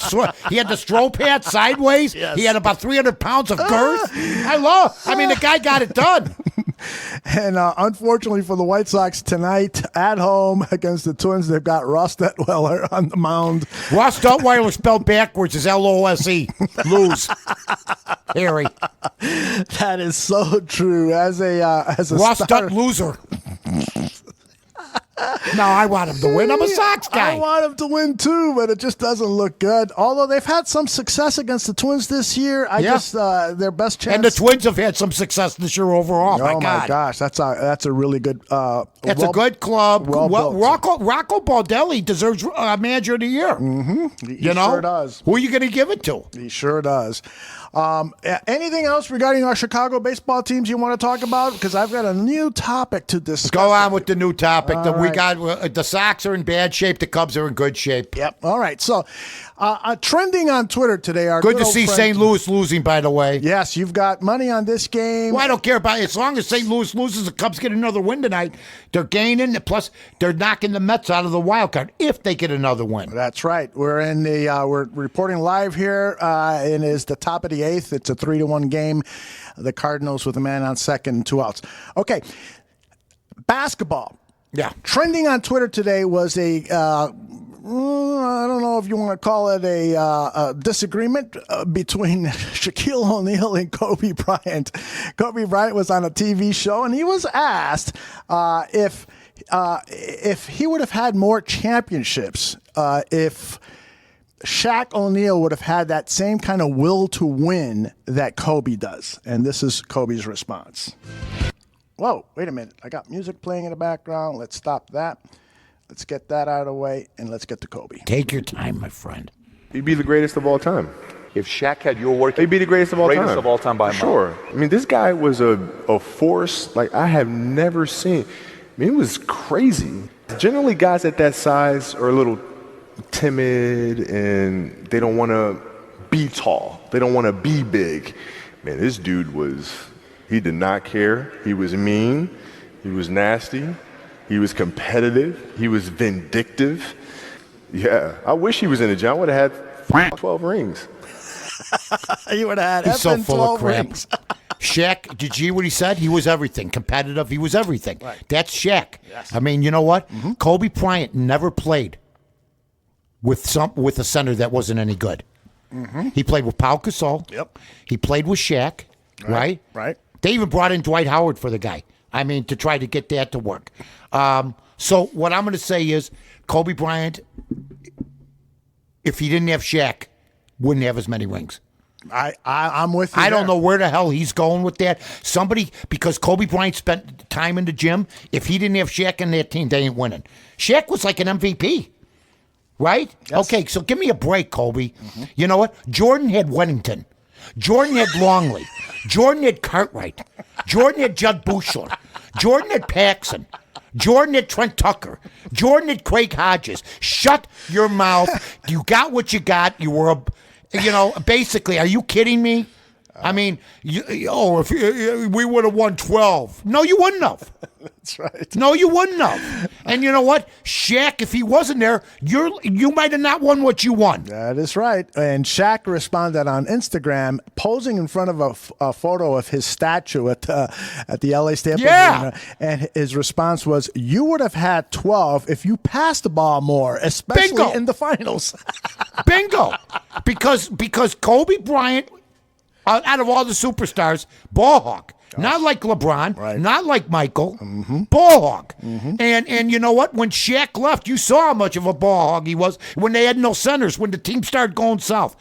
He had the strobe hat sideways. Yes. He had about 300 pounds of girth. I mean, the guy got it done. And unfortunately for the White Sox tonight at home against the Twins, they've got Ross Detweiler on the mound. Ross Detweiler spelled backwards is Lose. Lose. Harry. That is so true. As a Ross starter, Dutt loser. No, I want him to win. I'm a Sox guy. I want him to win too, but it just doesn't look good. Although they've had some success against the Twins this year, their best chance. And the Twins have had some success this year overall. Oh my gosh, that's a really good. That's a good club. Well, Rocco Baldelli deserves Manager of the Year. Mm-hmm. He You know, sure does. Who are you going to give it to? He sure does. Anything else regarding our Chicago baseball teams you want to talk about? Because I've got a new topic to discuss. Go on with the new topic. All We got the Sox are in bad shape. The Cubs are in good shape. Yep. All right. So, trending on Twitter today are Good to see St. Louis losing, by the way. Yes, you've got money on this game. Well, I don't care about it. As long as St. Louis loses, the Cubs get another win tonight. They're gaining. Plus, they're knocking the Mets out of the wild card if they get another win. That's right. We're in the we're reporting live here. It is the top of the eighth. It's a 3-1 game. The Cardinals with a man on second and 2 outs. Okay, basketball. Yeah. Trending on Twitter today was I don't know if you want to call it a disagreement between Shaquille O'Neal and Kobe Bryant. Kobe Bryant was on a TV show, and he was asked if he would have had more championships if Shaq O'Neal would have had that same kind of will to win that Kobe does. And this is Kobe's response. Whoa, wait a minute. I got music playing in the background. Let's stop that. Let's get that out of the way, and let's get to Kobe. Take your time, my friend. He'd be the greatest of all time. If Shaq had your work, He'd be the greatest of all time. Greatest of all time by a mile. Sure. I mean, this guy was a force like I have never seen. I mean, it was crazy. Generally, guys at that size are a little timid, and they don't want to be tall. They don't want to be big. Man, this dude he did not care. He was mean. He was nasty. He was competitive. He was vindictive. Yeah, I wish he was in the gym. I would have had 12 rings. You would have had He's so full of 12 crap. rings. Shaq, did you hear what he said? He was everything. Competitive, he was everything. Right. That's Shaq. Yes. I mean, you know what? Kobe Bryant never played with a center that wasn't any good. He played with Pau Gasol. Yep. He played with Shaq, right? Right. They even brought in Dwight Howard for the guy. I mean, to try to get that to work. So what I'm going to say is Kobe Bryant, if he didn't have Shaq, wouldn't have as many rings. I'm with you. I don't know where the hell he's going with that. Because Kobe Bryant spent time in the gym. If he didn't have Shaq in that team, they ain't winning. Shaq was like an MVP, right? Yes. Okay, so give me a break, Kobe. You know what? Jordan had Wennington. Jordan had Longley. Jordan had Cartwright. Jordan had Judd Buechler. Jordan had Paxson. Jordan had Trent Tucker. Jordan had Craig Hodges. Shut your mouth. You got what you got. You were basically, are you kidding me? I mean, if we would have won 12. No, you wouldn't have. That's right. No, you wouldn't have. And you know what? Shaq, if he wasn't there, you might have not won what you won. That is right. And Shaq responded on Instagram, posing in front of a photo of his statue at the LA Staples Arena. And his response was, "You would have had 12 if you passed the ball more, especially Bingo. in the finals." Bingo. Because Kobe Bryant, out of all the superstars, ball hawk. Not like LeBron, Right. not like Michael, ball hawk. And you know what? When Shaq left, you saw how much of a ball hog he was when they had no centers, when the team started going south.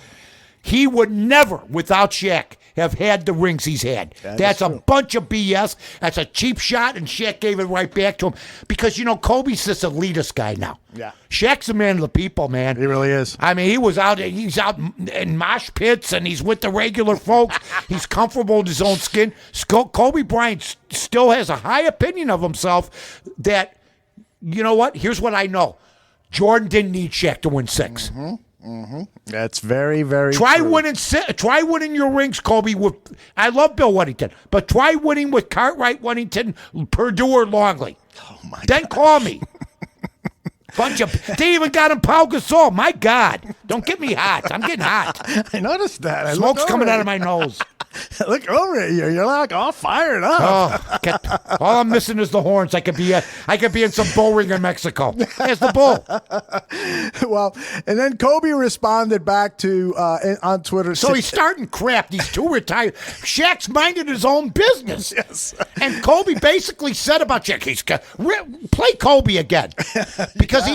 He would never, without Shaq, have had the rings he's had. That's a bunch of BS. That's a cheap shot, and Shaq gave it right back to him. Because, Kobe's this elitist guy now. Yeah. Shaq's a man of the people, man. He really is. I mean, he's out in mosh pits, and he's with the regular folks. He's comfortable in his own skin. Kobe Bryant still has a high opinion of himself that, you know what? Here's what I know. Jordan didn't need Shaq to win 6. That's very, very Try true. winning your rings, Kobe. I love Bill Weddington, but try winning with Cartwright, Weddington, Purdue, or Longley. Oh, my Then call me. They even got him Pau Gasol. My God. Don't get me hot. I'm getting hot. I noticed that. Smoke's coming out of my nose. Look over at you. You're like all fired up. All I'm missing is the horns. I could be in some bull ring in Mexico. There's the bull. Well, and then Kobe responded back to on Twitter. So he's starting crap. These two retired. Shaq's minding his own business. Yes. And Kobe basically said about Shaq, play Kobe again. Because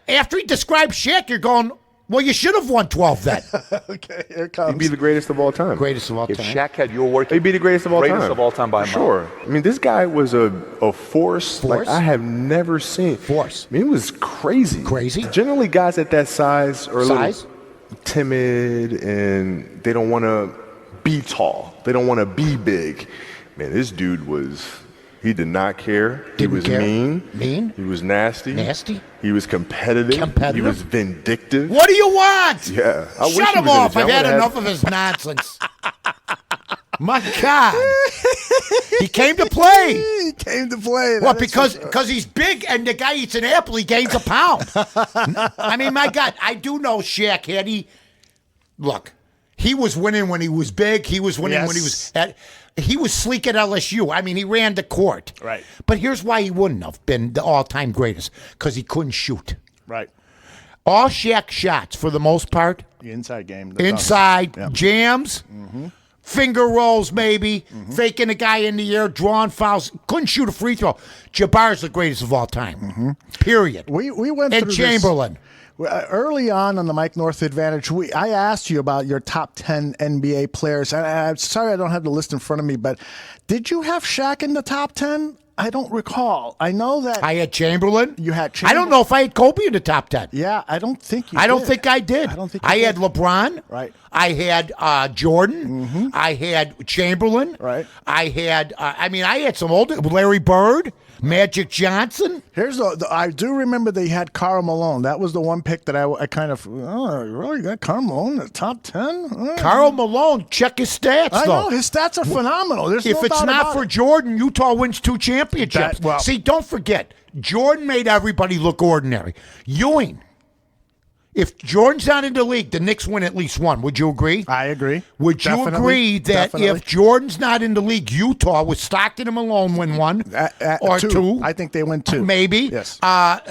after he described Shaq, you're going, well, you should have won 12 then. Okay, here it comes. He'd be the greatest of all time. Greatest of all If time. Shaq had your work, He'd be the greatest of all time. Greatest of all time by a mile. Sure. I mean, this guy was a force like I have never seen. Force. I mean, it was crazy. Crazy? Generally, guys at that size are a Size? little timid and they don't want to be tall. They don't want to be big. Man, this dude he did not care. He was care. mean. Mean? He was nasty. Nasty? He was competitive. Competitive? He was vindictive. What do you want? Yeah. I wish Shut he him was in off. the I've gym. had I would've enough of his nonsense. My God. He came to play. He came to play. What, That is for sure. because he's big and the guy eats an apple, he gains a pound. I mean, my God, I do know Shaq look, he was winning when he was big. He was winning when he was sleek at LSU. I mean, he ran the court. Right. But here's why he wouldn't have been the all-time greatest, because he couldn't shoot. Right. All Shaq shots, for the most part, The inside game. inside, Yeah. jams, finger rolls maybe, faking a guy in the air, drawing fouls. Couldn't shoot a free throw. Jabbar's the greatest of all time. Period. We went and through Chamberlain. Early on the Mike North Advantage, I asked you about your top 10 NBA players. I'm sorry I don't have the list in front of me, but did you have Shaq in the top 10? I don't recall. I know that I had Chamberlain. You had I Chamberlain. don't know if I had Kobe in the top 10. Yeah, I don't think you I don't did. think I did. I don't think I you had did. LeBron. Right. I had Jordan. I had Chamberlain. Right. I had, I had some older, Larry Bird, Magic Johnson. Here's I do remember they had Karl Malone. That was the one pick that I kind of, really got Karl Malone in the top 10? Karl Malone, check his stats, I though. know, his stats are phenomenal. There's If no it's doubt not about for it. Jordan, Utah wins 2 championships. See, don't forget, Jordan made everybody look ordinary. Ewing. If Jordan's not in the league, the Knicks win at least 1. Would you agree? I agree. Would you Definitely. agree that Definitely. if Jordan's not in the league, Utah with Stockton and Malone win 1 or 2? I think they win 2. Maybe. Yes.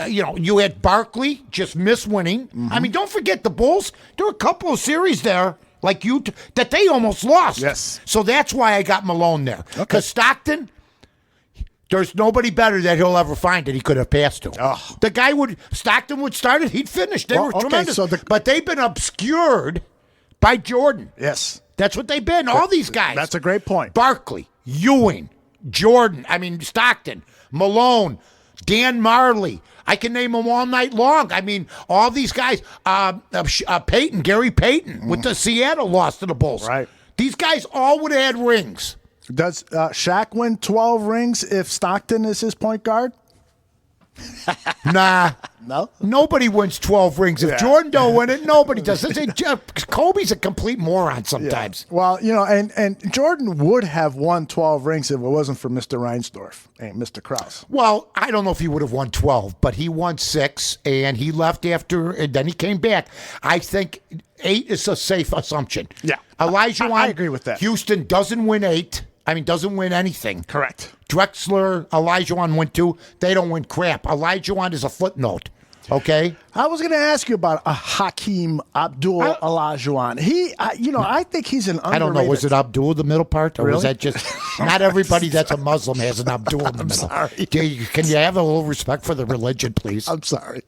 You had Barkley just miss winning. I mean, don't forget the Bulls. There were a couple of series there like Utah that they almost lost. Yes. So that's why I got Malone there. Because Stockton, there's nobody better that he'll ever find that he could have passed to. Oh. Stockton would start it, he'd finish. They Well, were okay, tremendous. so but they've been obscured by Jordan. Yes. That's what they've been. All these guys. That's a great point. Barkley, Ewing, Stockton, Malone, Dan Marley. I can name them all night long. I mean, all these guys. Gary Payton with the Seattle lost to the Bulls. Right. These guys all would have had rings. Does Shaq win 12 rings if Stockton is his point guard? Nah. No? Nobody wins 12 rings. If Jordan don't win it, nobody does. Kobe's a complete moron sometimes. Yeah. Well, and Jordan would have won 12 rings if it wasn't for Mr. Reinsdorf and Mr. Krause. Well, I don't know if he would have won 12, but he won 6, and he left after, and then he came back. I think 8 is a safe assumption. Yeah. Elijah I agree with that. Houston doesn't win 8. Doesn't win anything. Correct. Drexler, Olajuwon win 2. They don't win crap. Olajuwon is a footnote. Okay? I was going to ask you about Hakeem Abdul-Olajuwon. I think he's an underrated. I don't know. Was it Abdul, the middle part? Or was Really? that just... Not everybody that's a Muslim has an Abdul in the middle. sorry. Can you have a little respect for the religion, please? I'm sorry.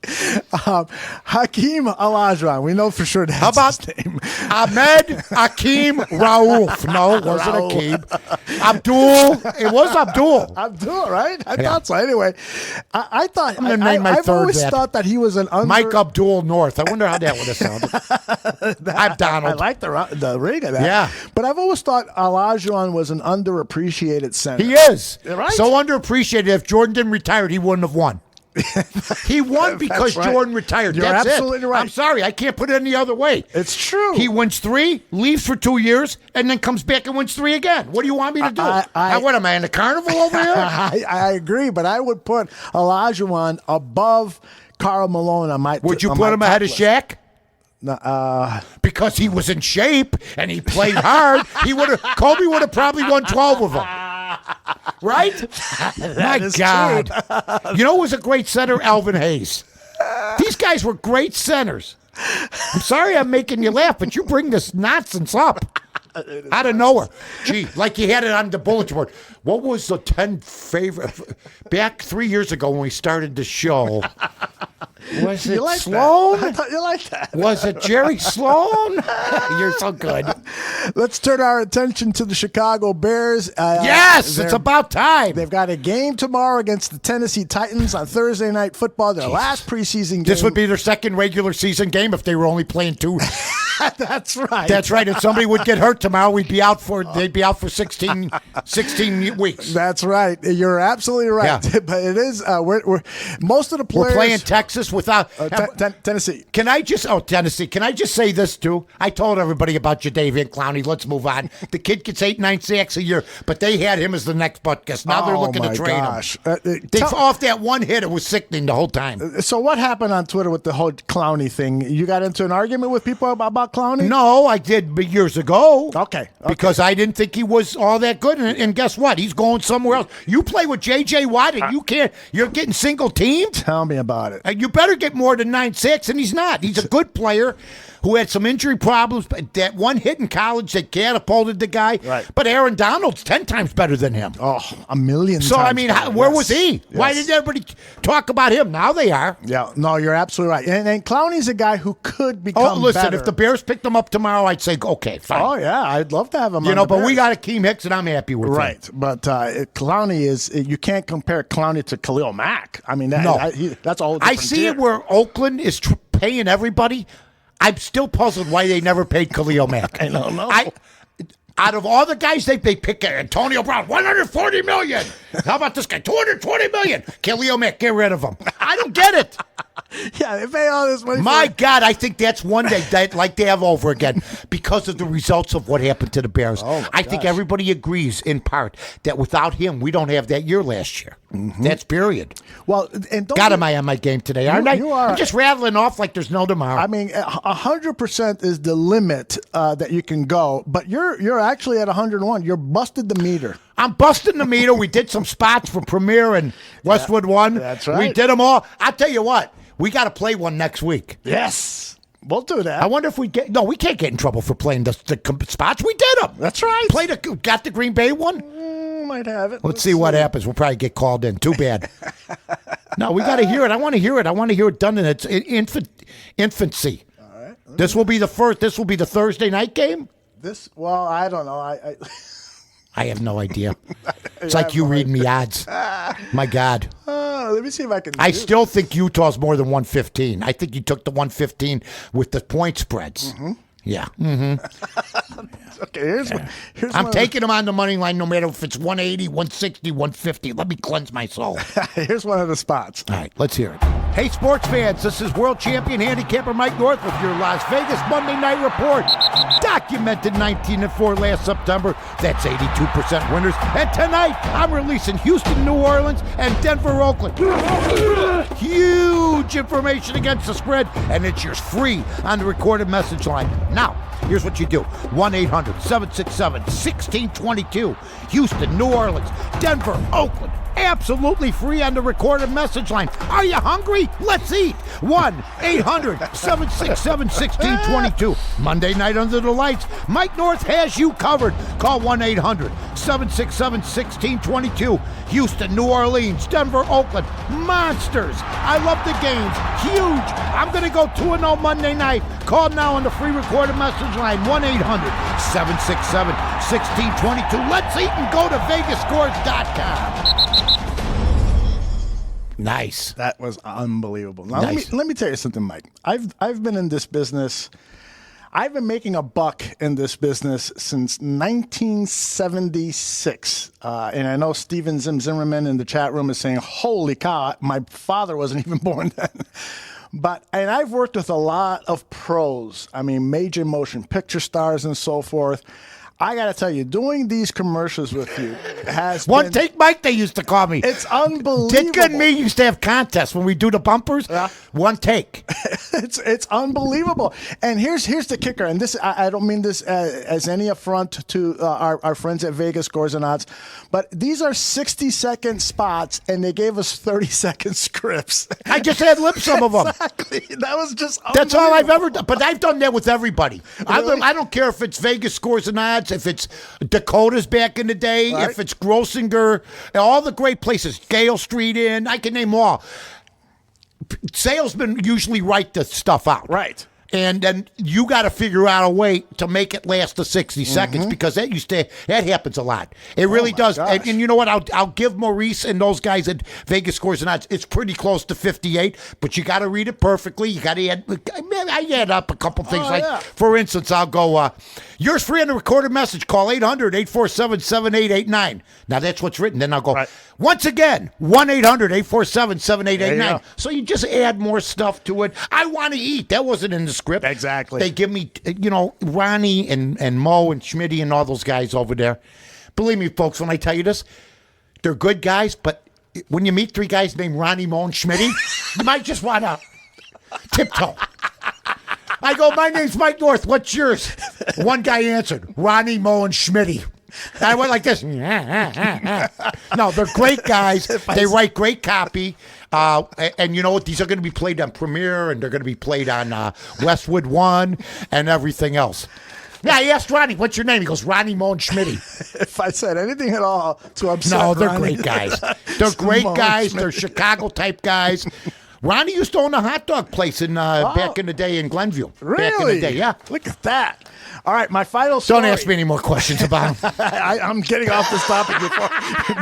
Hakeem Olajuwon. We know for sure that's How about his name. Ahmed Hakeem Raouf? No, it wasn't Raouf. Hakeem. Abdul. It was Abdul. Abdul, right? I thought so. Anyway, I thought I'm gonna name my I've third always that. thought that he was an Mike Abdul North. I wonder how that would have sounded. I'm Donald. I like the ring of that. Yeah. But I've always thought Olajuwon was an underappreciated center. He is. Right? So underappreciated. If Jordan didn't retire, he wouldn't have won. He won because right. Jordan retired. You're That's absolutely it. right. I'm sorry. I can't put it any other way. It's true. He wins 3, leaves for 2 years, and then comes back and wins 3 again. What do you want me to do? What am I in the carnival over here? I agree, but I would put Olajuwon above Karl Malone on my. Would you on put my him top ahead of list. Shaq? No, Because he was in shape and he played hard. Kobe would have probably won 12 of them. Right? My is God. You know who was a great center? Alvin Hayes. These guys were great centers. I'm sorry I'm making you laugh, but you bring this nonsense up out of nowhere. Gee, like you had it on the bulletin board. What was the 10 favorite? Back 3 years ago when we started the show, was it you like Sloan? that? I thought you liked that. Was it Jerry Sloan? You're so good. Let's turn our attention to the Chicago Bears. Yes, it's about time. They've got a game tomorrow against the Tennessee Titans on Thursday Night Football. Their last preseason game. This would be their second regular season game if they were only playing 2. That's right. That's right. If somebody would get hurt tomorrow, they'd be out for 16 weeks. That's right. You're absolutely right. Yeah. But it is. We're most of the players. We're playing Texas without Tennessee. Can I just Tennessee? Can I just say this too? I told everybody about Jadeveon Clowney. Let's move on. The kid gets 8-9 sacks a year, but they had him as the next Butkus. Now they're looking to trade him. Off that one hit, it was sickening the whole time. So what happened on Twitter with the whole Clowney thing? You got into an argument with people about Clowney? No, I did years ago. Okay. Because I didn't think he was all that good. And guess what? He's going somewhere else. You play with J.J. Watt and you're getting single teamed? Tell me about it. You better get more than 9-6, and he's not. He's a good player who had some injury problems, but that one hit in college that catapulted the guy. Right. But Aaron Donald's 10 times better than him. Oh, a million So, times I mean, better. where Yes. was he? Yes. Why did everybody talk about him? Now they are. Yeah, no, you're absolutely right. And Clowney's a guy who could become listen, better. if the Bears picked him up tomorrow, I'd say, okay, fine. Oh, yeah, I'd love to have him on But the we Bears. got Akeem Hicks, and I'm happy with Right, him. but Clowney is, you can't compare Clowney to Khalil Mack. I mean, that's a whole different I see tier. it where Oakland is paying everybody. I'm still puzzled why they never paid Khalil Mack. I don't know. Out of all the guys they pick, Antonio Brown, $140 million. How about this guy, $220 million? Khalil Mack, get rid of him. I don't get it. Yeah, they pay all this money. My God, I think that's one day they'd like to have over again because of the results of what happened to the Bears. I think everybody agrees in part that without him, we don't have that year last year. Mm-hmm. That's period. Well, and don't God, am I on my game today, aren't I? You are. I'm just rattling off like there's no tomorrow. I mean, 100% is the limit that you can go, but you're actually at 101. You're busted the meter. I'm busting the meter. We did some spots for Premier and Westwood One. That's right. We did them all. I'll tell you what. We got to play one next week. Yes. We'll do that. I wonder if we get... No, we can't get in trouble for playing the spots. We did them. That's right. Got the Green Bay one? Might have it. Let's see what happens. We'll probably get called in. Too bad. No, we got to hear it. I want to hear it. I want to hear it done in its infancy. All right. This will be the first. This will be the Thursday night game? Well, I don't know. I have no idea. It's like you reading me odds. My God. Let me see if I can. I still think Utah's more than 115. I think you took the 115 with the point spreads. Mm-hmm. Yeah. Mm-hmm. Okay, here's I'm taking them on the money line no matter if it's 180, 160, 150. Let me cleanse my soul. Here's one of the spots. All right, let's hear it. Hey, sports fans, this is world champion handicapper Mike North with your Las Vegas Monday Night Report. Documented 19-4 last September. That's 82% winners. And tonight, I'm releasing Houston, New Orleans, and Denver, Oakland. Huge information against the spread, and it's yours free on the recorded message line. Now, here's what you do. 1-800-767-1622. Houston, New Orleans, Denver, Oakland. absolutely free on the recorded message line. Are you hungry? Let's eat. 1-800-767-1622. Monday night under the lights, Mike North has you covered. Call 1-800-767-1622. Houston, New Orleans, Denver, Oakland. Monsters. I love the games. Huge. I'm going to go 2-0 Monday night. Call now on the free recorded message line, 1-800-767-1622. Let's eat and go to vegasscores.com. Nice. That was unbelievable. Now, Nice. let me tell you something, Mike. I've been in this business. I've been making a buck in this business since 1976. And I know Steven Zimmerman in the chat room is saying, holy cow, my father wasn't even born then. And I've worked with a lot of pros. I mean, major motion picture stars and so forth. I got to tell you, doing these commercials with you has One been... take Mike, they used to call me. It's unbelievable. Ditka and me used to have contests when we do the bumpers. Yeah. One take. It's unbelievable. And here's the kicker. And this I don't mean this as any affront to our friends at Vegas Scores and Odds, but these are 60-second spots, and they gave us 30-second scripts. I just had lip some of them. Exactly. That was just That's all I've unbelievable. ever done. But I've done that with everybody. Really? I don't care if it's Vegas Scores and Odds, if it's Dakota's back in the day, Right. if it's Grossinger, all the great places, Gale Street Inn, I can name them all. Salesmen usually write the stuff out. Right. And then you got to figure out a way to make it last the 60 seconds because that happens a lot. It really my does. gosh. And you know what? I'll give Maurice and those guys at Vegas Scores and Odds. It's pretty close to 58, but you got to read it perfectly. You got to add. Man, I add up a couple things. yeah. For instance, I'll go. Yours free on the recorded message. Call 800-847-7889. Now that's what's written. Then I'll go. Right. Once again, 1-800-847-7889. There you go. So you just add more stuff to it. I want to eat. That wasn't in the script. Exactly. They give me, Ronnie and Mo and Schmitty and all those guys over there. Believe me, folks, when I tell you this, they're good guys, but when you meet three guys named Ronnie, Mo, and Schmitty, you might just want to tiptoe. I go, my name's Mike North. What's yours? One guy answered, Ronnie, Mo, and Schmitty. And I went like this. No, they're great guys. They write great copy. And you know what? These are going to be played on Premiere, and they're going to be played on Westwood One and everything else. Yeah, I asked Ronnie, what's your name? He goes, Ronnie, Mo, and Schmitty. If I said anything at all to upset No, they're Ronnie, great guys. They're great Mo guys. Schmitty. They're Chicago-type guys. Ronnie used to own a hot dog place back in the day in Glenview. Really? Back in the day, yeah. Look at that. All right, my final story. Don't ask me any more questions about him. I'm getting off this topic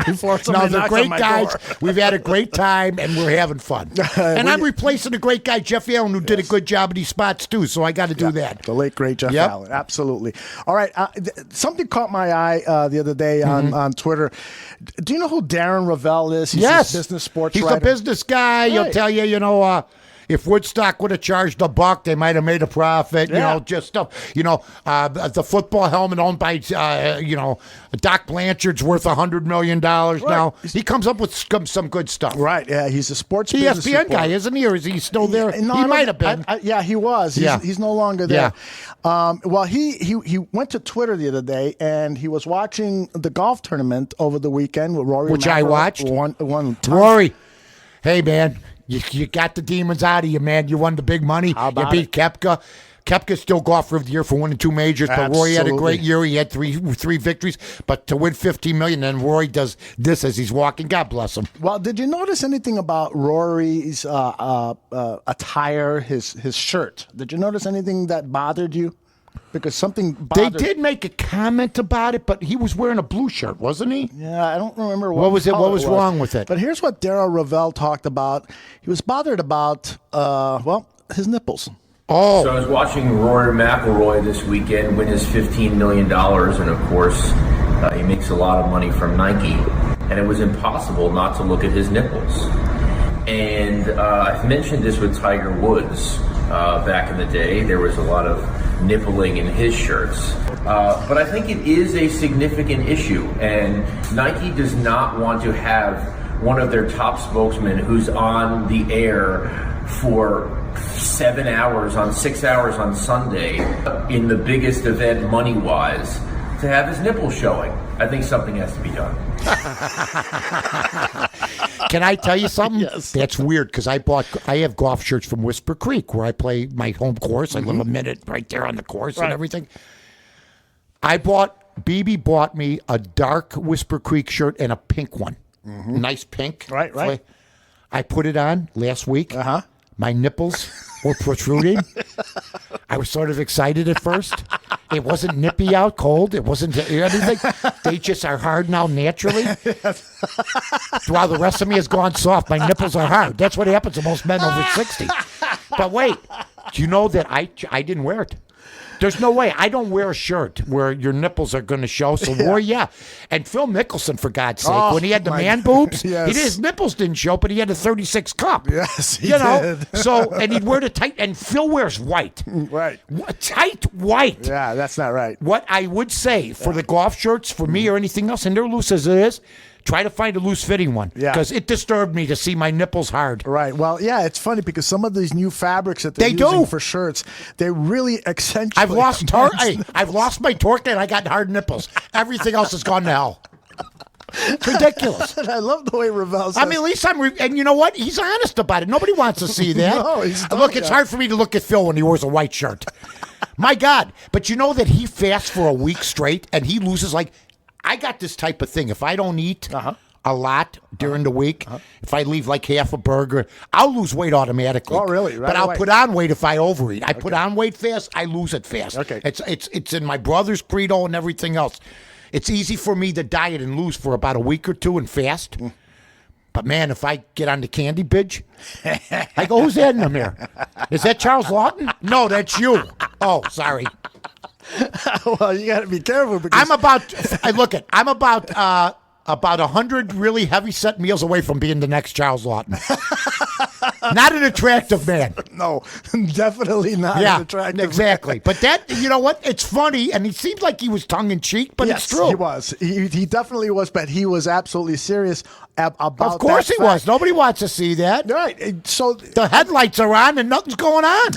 before No, somebody they're knocks great on my guys. door. We've had a great time, and we're having fun. And I'm replacing a great guy, Jeff Allen, who did a good job of these spots, too, so I got to do that. The late, great Jeff Yep. Allen. Absolutely. All right. Something caught my eye the other day on Twitter. Do you know who Darren Ravel is? He's Yes. a business sports He's writer. a business guy. He'll Right. tell you, if Woodstock would have charged $1, they might have made a profit. Yeah. Just stuff. The football helmet owned by, Doc Blanchard's worth $100 million now. He comes up with some good stuff. Right. Yeah, he's a sports business ESPN guy, reporter. isn't he? Or is he still there? No, I He don't- might have been. Yeah, he was. He's no longer there. Well, he went to Twitter the other day, and he was watching the golf tournament over the weekend with Rory. Which I McIlroy. watched. Won Rory, hey, man, you got the demons out of you, man. You won the big money. How about you beat Koepka. Koepka's still golfer of the year for winning 2 majors, but Rory had a great Absolutely. year. He had three victories, but to win $15 million, and Rory does this as he's walking. God bless him. Well, did you notice anything about Rory's attire, his shirt? Did you notice anything that bothered you? Because something They bothered. did make a comment about it, but he was wearing a blue shirt, wasn't he? Yeah, I don't remember What was it? color What was wrong with it? But here's what Darryl Ravel talked about. He was bothered about, his nipples. Oh, So I was watching Rory McIlroy this weekend win his $15 million, and of course, he makes a lot of money from Nike, and it was impossible not to look at his nipples. And I've mentioned this with Tiger Woods back in the day. There was a lot of nippling in his shirts. But I think it is a significant issue, and Nike does not want to have one of their top spokesmen who's on the air for 7 hours on 6 hours on Sunday in the biggest event money-wise to have his nipples showing. I think something has to be done. Can I tell you something? Yes. That's weird because I have golf shirts from Whisper Creek where I play my home course. I live a minute right there on the course and everything. BB bought me a dark Whisper Creek shirt and a pink one. Nice pink. Right. I put it on last week. My nipples were protruding. I was sort of excited at first. It wasn't nippy out cold. It wasn't anything. They just are hard now naturally. While the rest of me has gone soft, my nipples are hard. That's what happens to most men over 60. But wait, do you know that I didn't wear it? There's no way. I don't wear a shirt where your nipples are going to show. So, and Phil Mickelson, for God's sake, when he had the man boobs, his nipples didn't show, but he had a 36 cup. Yes, he did. So, and he'd wear the tight, and Phil wears white. Right. Tight white. Yeah, that's not right. What I would say for the golf shirts, for me or anything else, and they're loose as it is, try to find a loose-fitting one. Yeah. Because it disturbed me to see my nipples hard. Right. Well, yeah, it's funny because some of these new fabrics that they're using for shirts, they really accentuate. I've lost torque. I've lost my torque and I got hard nipples. Everything else has gone to hell. It's ridiculous. I love the way Ravel says. I mean, at least and you know what? He's honest about it. Nobody wants to see that. No, he's Look, it's hard for me to look at Phil when he wears a white shirt. My God. But you know that he fasts for a week straight and he loses I got this type of thing. If I don't eat a lot during the week, if I leave like half a burger, I'll lose weight automatically. Oh, really? Right but I'll away. put on weight if I overeat. I put on weight fast, I lose it fast. Okay. It's in my brother's credo and everything else. It's easy for me to diet and lose for about a week or two and fast. But man, if I get on the candy binge, I go, who's that in here? Is that Charles Lawton? No, that's you. Oh, sorry. Well, you got to be careful because I'm about 100 really heavy set meals away from being the next Charles Lawton. Not an attractive man. No, definitely not an attractive exactly. man. But that, you know what? It's funny, and he seemed like he was tongue in cheek, but Yes, it's true. he was. He definitely was, but he was absolutely serious about Of course that he was. Nobody wants to see that. Right. So The headlights are on and nothing's going on.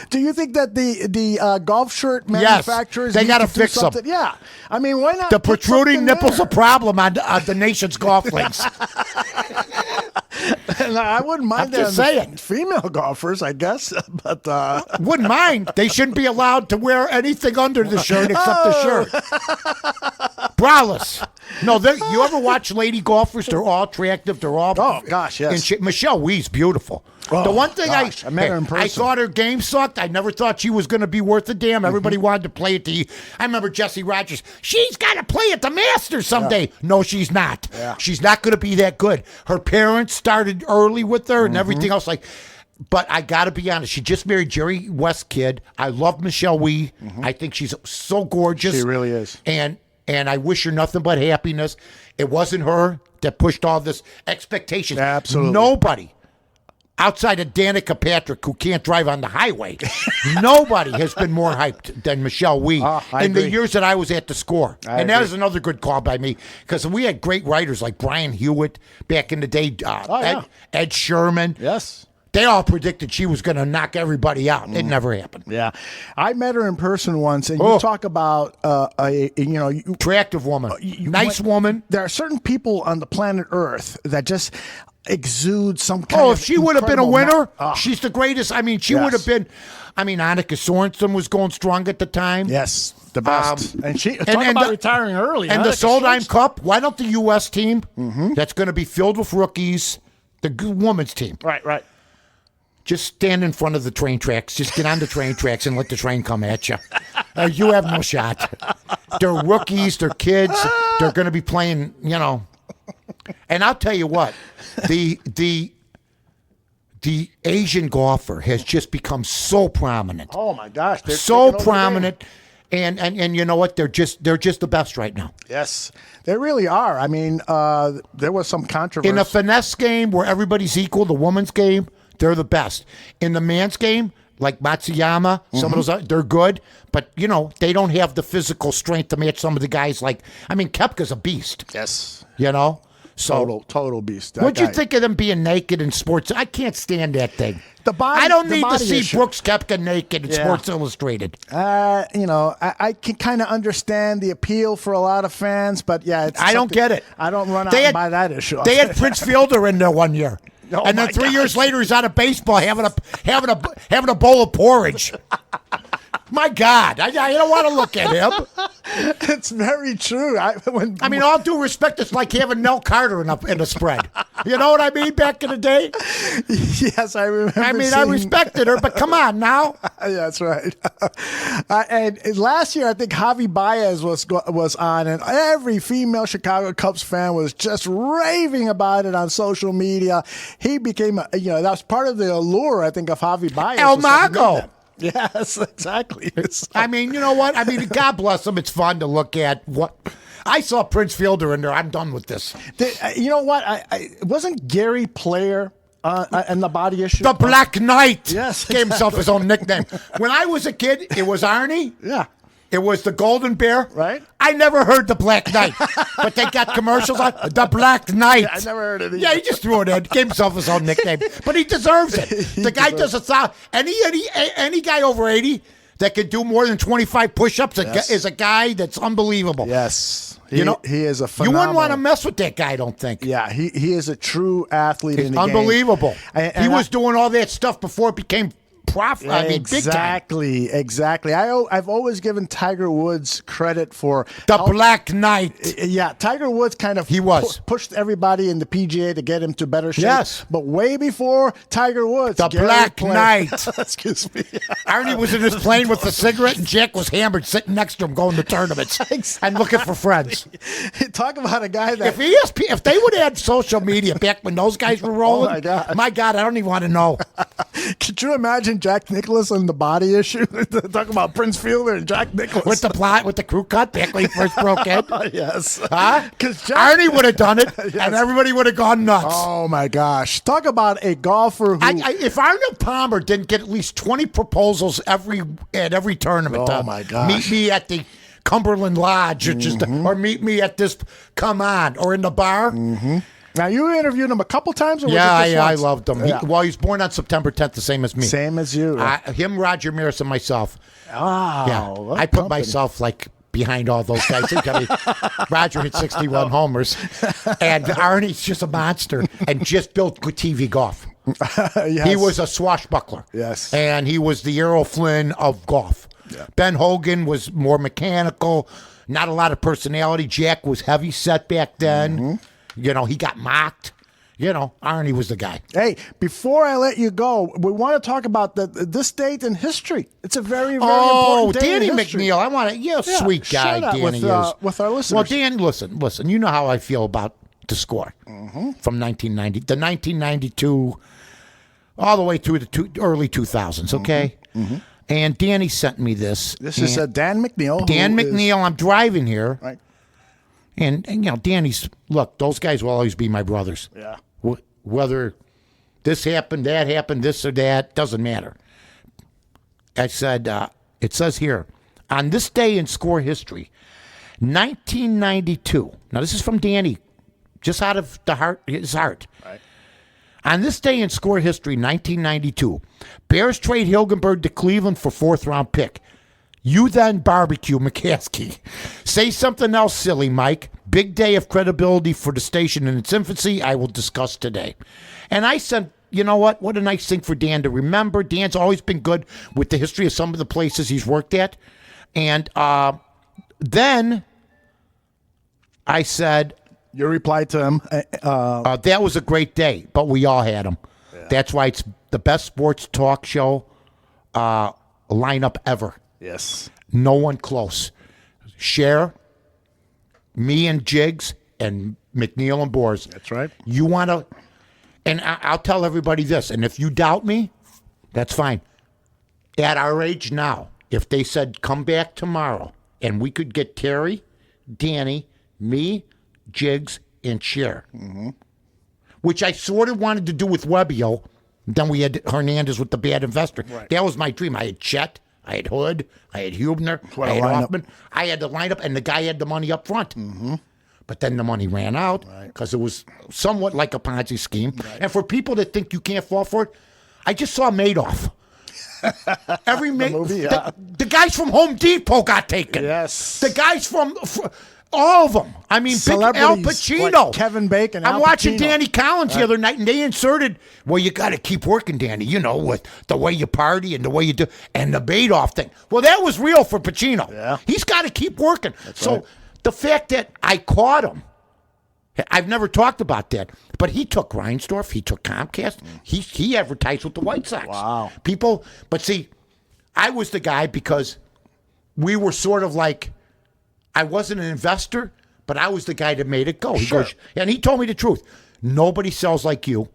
do you think that the golf shirt manufacturers they need gotta to do fix 'em. something? Yeah. I mean, why not? The put protruding something nipples there? a problem on the nation's golf links. And I wouldn't mind I'm that. just on the saying. female golfers, I guess, but Wouldn't mind. They shouldn't be allowed to wear anything under the shirt except the shirt. Braless. No, you ever watch lady golfers? They're all attractive. They're all. Oh, gosh, yes. And Michelle Wee's beautiful. Oh, the one thing gosh, I met her in I person. thought her game sucked. I never thought she was going to be worth a damn. Everybody wanted to play at I remember Jesse Rogers. She's got to play at the Masters someday. Yeah. No, she's not. Yeah. She's not going to be that good. Her parents started early with her and everything else. But I got to be honest. She just married Jerry West kid. I love Michelle Wee. I think she's so gorgeous. She really is. And I wish her nothing but happiness. It wasn't her that pushed all this expectations. Absolutely. Nobody outside of Danica Patrick, who can't drive on the highway, nobody has been more hyped than Michelle Wee I in the agree. years that I was at the Score. I And that agree. was another good call by me because we had great writers like Brian Hewitt back in the day, yeah. Ed Sherman. yes. They all predicted she was going to knock everybody out. It never happened. Yeah, I met her in person once, and Oh. you talk about Attractive woman. Nice woman. There are certain people on the planet Earth that just exude some kind Oh, of if she would have been a incredible winner, ma- she's the greatest. I mean, she Yes. would have been. I mean, Annika Sorensen was going strong at the time. Yes, the best. And she talk and about the- retiring early. And huh? the Like a Soldheim switch. Cup, why don't the U.S. team that's going to be filled with rookies, the women's team, Right. just stand in front of the train tracks. Just get on the train tracks and let the train come at you. You have no shot. They're rookies. They're kids. They're going to be playing, And I'll tell you what, the Asian golfer has just become so prominent. Oh my gosh, they're So taking over the prominent. And you know what? They're just the best right now. Yes, they really are. I mean, there was some controversy. In a finesse game where everybody's equal, the woman's game, they're the best. In the man's game, like Matsuyama, some of those, they're good, but they don't have the physical strength to match some of the guys. Kepka's a beast. Yes. So, Total beast. That what'd you guy. think of them being naked in sports? I can't stand that thing. The body- I don't the need to body see issue. Brooks Koepka naked in Yeah. Sports Illustrated. I can kind of understand the appeal for a lot of fans, but yeah, I don't get it. I don't run out They and had- buy that issue. They had Prince Fielder in there one year. Oh and then my 3 years gosh. later, he's out of baseball having a bowl of porridge. My God, I don't want to look at him. It's very true. I mean, all due respect, it's like having Nell Carter in a spread. You know what I mean? Back in the day. yes, I remember. I mean, I respected her, but come on now. Yeah, that's right. And last year, I think Javi Baez was on, and every female Chicago Cubs fan was just raving about it on social media. He became, that was part of the allure, I think, of Javi Baez. El was that he Mago. made that. Yes, exactly. I mean, you know what? I mean, God bless him. It's fun to look at. What I saw Prince Fielder in there. I'm done with this. You know what? I wasn't Gary Player and the body issue. The Black Knight. Yes, Gave himself his own nickname. When I was a kid, it was Arnie. Yeah. It was the Golden Bear. Right. I never heard the Black Knight. But they got commercials on the Black Knight. I never heard of it. Yeah, he just threw it in. Gave himself his own nickname. But he deserves it. The guy does a sound. Any guy over 80 that can do more than 25 push-ups is a guy that's unbelievable. Yes. You know, he is a You phenomenal. wouldn't want to mess with that guy, I don't think. Yeah, he is a true athlete in the game. Unbelievable. And he was doing all that stuff before it became profit. I mean, big time. Exactly. I've always given Tiger Woods credit for The Black Knight. Yeah, Tiger Woods kind of pushed everybody in the PGA to get him to better shape. Yes. But way before Tiger Woods, The Gary Black Player- Knight. Excuse me. Arnie was in his plane with a cigarette, and Jack was hammered sitting next to him going to tournaments and looking for friends. Talk about a guy that If they would add social media back when those guys were rolling, my God. I don't even want to know. Could you imagine Jack Nicklaus and the body issue? Talk about Prince Fielder and Jack Nicklaus. With the crew cut back when he first broke in. Yes. Huh? Arnie would have done it, and everybody would have gone nuts. Oh, my gosh. Talk about a golfer who... If Arnold Palmer didn't get at least 20 proposals at every tournament, Oh, my gosh. meet me at the Cumberland Lodge, or meet me at this, come on, or in the bar. Mm-hmm. Now, you interviewed him a couple times? Or was Yeah, it just I once? loved him. Yeah. He was born on September 10th, the same as me. Same as you. Him, Roger Maris, and myself. Wow. Yeah, what I put company. myself behind all those guys. Roger hit 61 homers, and Arnie's just a monster and just built good TV golf. Yes. He was a swashbuckler. Yes. And he was the Errol Flynn of golf. Yeah. Ben Hogan was more mechanical, not a lot of personality. Jack was heavy set back then. Mm-hmm. He got mocked. Arnie was the guy. Hey, before I let you go, we want to talk about this date in history. It's a very, very important day Danny in history. McNeil. I want to, sweet guy, share that Danny is. with our listeners. Well, Dan, listen. You know how I feel about the score from 1990, the 1992, all the way through the early 2000s. Okay, and Danny sent me this. This is Dan McNeil. Dan who is- McNeil. I'm driving here, Right. and Danny's. Look, those guys will always be my brothers. Yeah. Whether this happened, that happened, this or that, doesn't matter. I said, it says here, on this day in score history, 1992. Now, this is from Danny, just out of his heart. Right. On this day in score history, 1992, Bears trade Hilgenberg to Cleveland for fourth-round pick. You then barbecue McCaskey. Say something else, silly Mike. Big day of credibility for the station in its infancy. I will discuss today. And I said, you know what? What a nice thing for Dan to remember. Dan's always been good with the history of some of the places he's worked at. And then I said, Your reply to him. that was a great day, but we all had him. Yeah. That's why it's the best sports talk show lineup ever. Yes. No one close. Cher, me and Jiggs, and McNeil and Boers. That's right. You want to, and I'll tell everybody this, and if you doubt me, that's fine. At our age now, if they said, come back tomorrow, and we could get Terry, Danny, me, Jiggs, and Cher, which I sort of wanted to do with Webbio, then we had Hernandez with the bad investor. Right. That was my dream. I had Chet, I had Hood, I had Hubner, What I a had lineup. Hoffman. I had the lineup, and the guy had the money up front. But then the money ran out because it was somewhat like a Ponzi scheme. Right. And for people that think you can't fall for it, I just saw Madoff. The guys from Home Depot got taken. Yes. The guys from all of them. I mean, big Al Pacino. Like Kevin Bacon. I'm watching Danny Collins the other night, and they inserted, well, you got to keep working, Danny, with the way you party and the way you do, and the Madoff thing. Well, that was real for Pacino. Yeah. He's got to keep working. That's right. The fact that I caught him, I've never talked about that, but he took Reinsdorf, he took Comcast, he advertised with the White Sox. Wow. People, but see, I was the guy because we were sort of like, I wasn't an investor, but I was the guy that made it go. He goes, and he told me the truth. Nobody sells like you.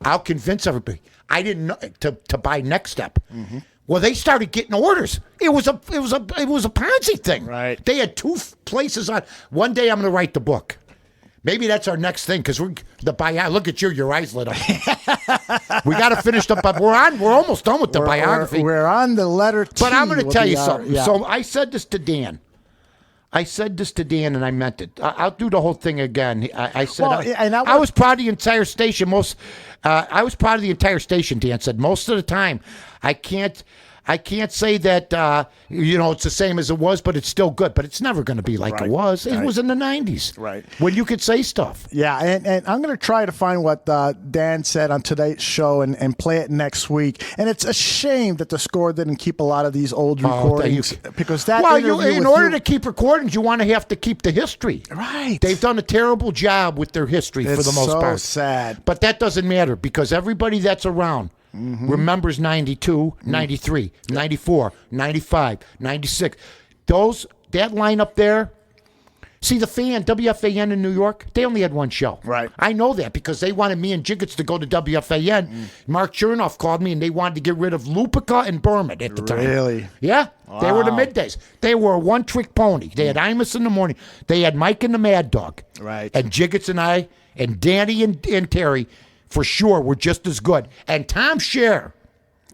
I'll convince everybody. I didn't know to buy Next Step. Mm-hmm. Well, they started getting orders. It was a Ponzi thing. Right. They had 2 places on. One day I'm going to write the book. Maybe that's our next thing because the biography. Look at you, your eyes lit up. We got to finish the. But we're almost done with the biography. We're on the letter T. But I'm going to tell you something. Yeah. So I said this to Dan. And I meant it. I'll do the whole thing again. I said I was proud of the entire station. I was proud of the entire station. Dan said most of the time I can't say that it's the same as it was, but it's still good. But it's never going to be like it was. It was in the 90s, right? When you could say stuff. Yeah, and I'm going to try to find what Dan said on today's show and play it next week. And it's a shame that the Score didn't keep a lot of these old recordings because that. Well, in order to keep recordings, you want to have to keep the history. Right. They've done a terrible job with their history for the most part. It's so sad. But that doesn't matter because everybody that's around. Mm-hmm. Remembers 92, 93, 94, 95, 96. That line up there. See, the fan, WFAN in New York, they only had one show. Right. I know that because they wanted me and Jiggets to go to WFAN. Mark Chernoff called me and they wanted to get rid of Lupica and Berman at the time. Really? Yeah. Wow. They were the middays. They were a one-trick pony. They had Imus in the morning. They had Mike and the Mad Dog. Right. And Jiggets and I and Danny and Terry for sure were just as good. And Tom Scher.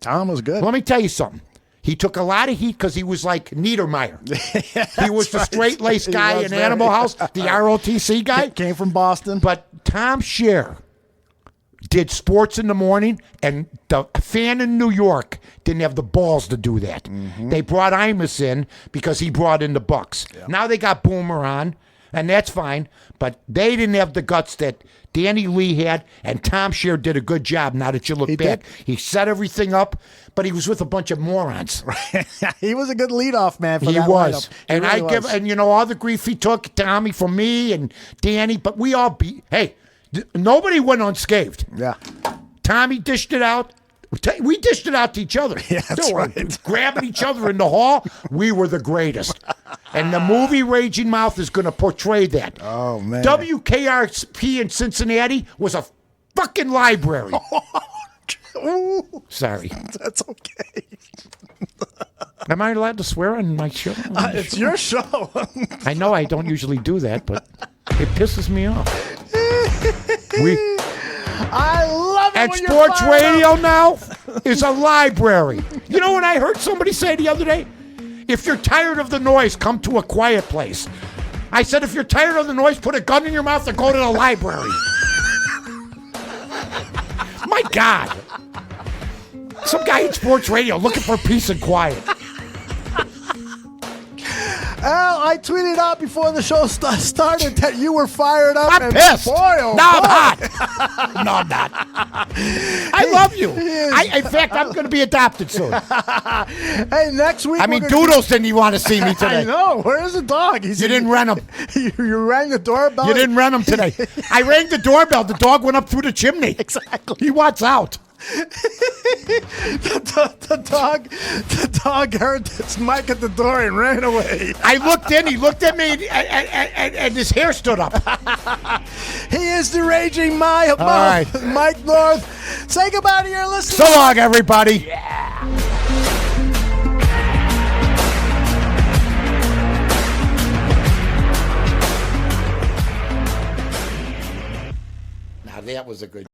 Tom was good. Let me tell you something. He took a lot of heat because he was like Niedermeyer. He was the straight-laced guy in Animal House, the ROTC guy. Came from Boston. But Tom Scher did sports in the morning, and the fan in New York didn't have the balls to do that. Mm-hmm. They brought Imus in because he brought in the Bucks. Yeah. Now they got Boomer on, and that's fine. But they didn't have the guts that Danny Lee had, and Tom Scher did a good job. Now that you look back, he set everything up, but he was with a bunch of morons. He was a good leadoff man for that was. lineup. And really I give all the grief he took, Tommy from me and Danny, but we all nobody went unscathed. Yeah. Tommy dished it out. We dished it out to each other. Yeah, that's right. Grabbing each other in the hall. We were the greatest. And the movie Raging Mouth is going to portray that. Oh, man. WKRP in Cincinnati was a fucking library. Sorry. That's okay. Am I allowed to swear on my show? It's your show. I know I don't usually do that, but it pisses me off. I love it. And sports radio now is a library. You know what I heard somebody say the other day? If you're tired of the noise, come to a quiet place. I said, if you're tired of the noise, put a gun in your mouth and go to the library. My God. Some guy in sports radio looking for peace and quiet. Al, I tweeted out before the show started that you were fired up. I'm pissed. Boy, oh no, boy. I'm hot. No, I'm not. I love you. In fact, I'm going to be adopted soon. Hey, next week. I mean, Doodles didn't even want to see me today. I know. Where is the dog? You didn't rent him. You rang the doorbell. You didn't rent him today. I rang the doorbell. The dog went up through the chimney. Exactly. He wants out. The dog heard this mic at the door and ran away. I looked in, he looked at me, and his hair stood up. He is the Raging Mouth, right. Mike North. Say goodbye to your listeners. So long, everybody. Yeah. Now that was a good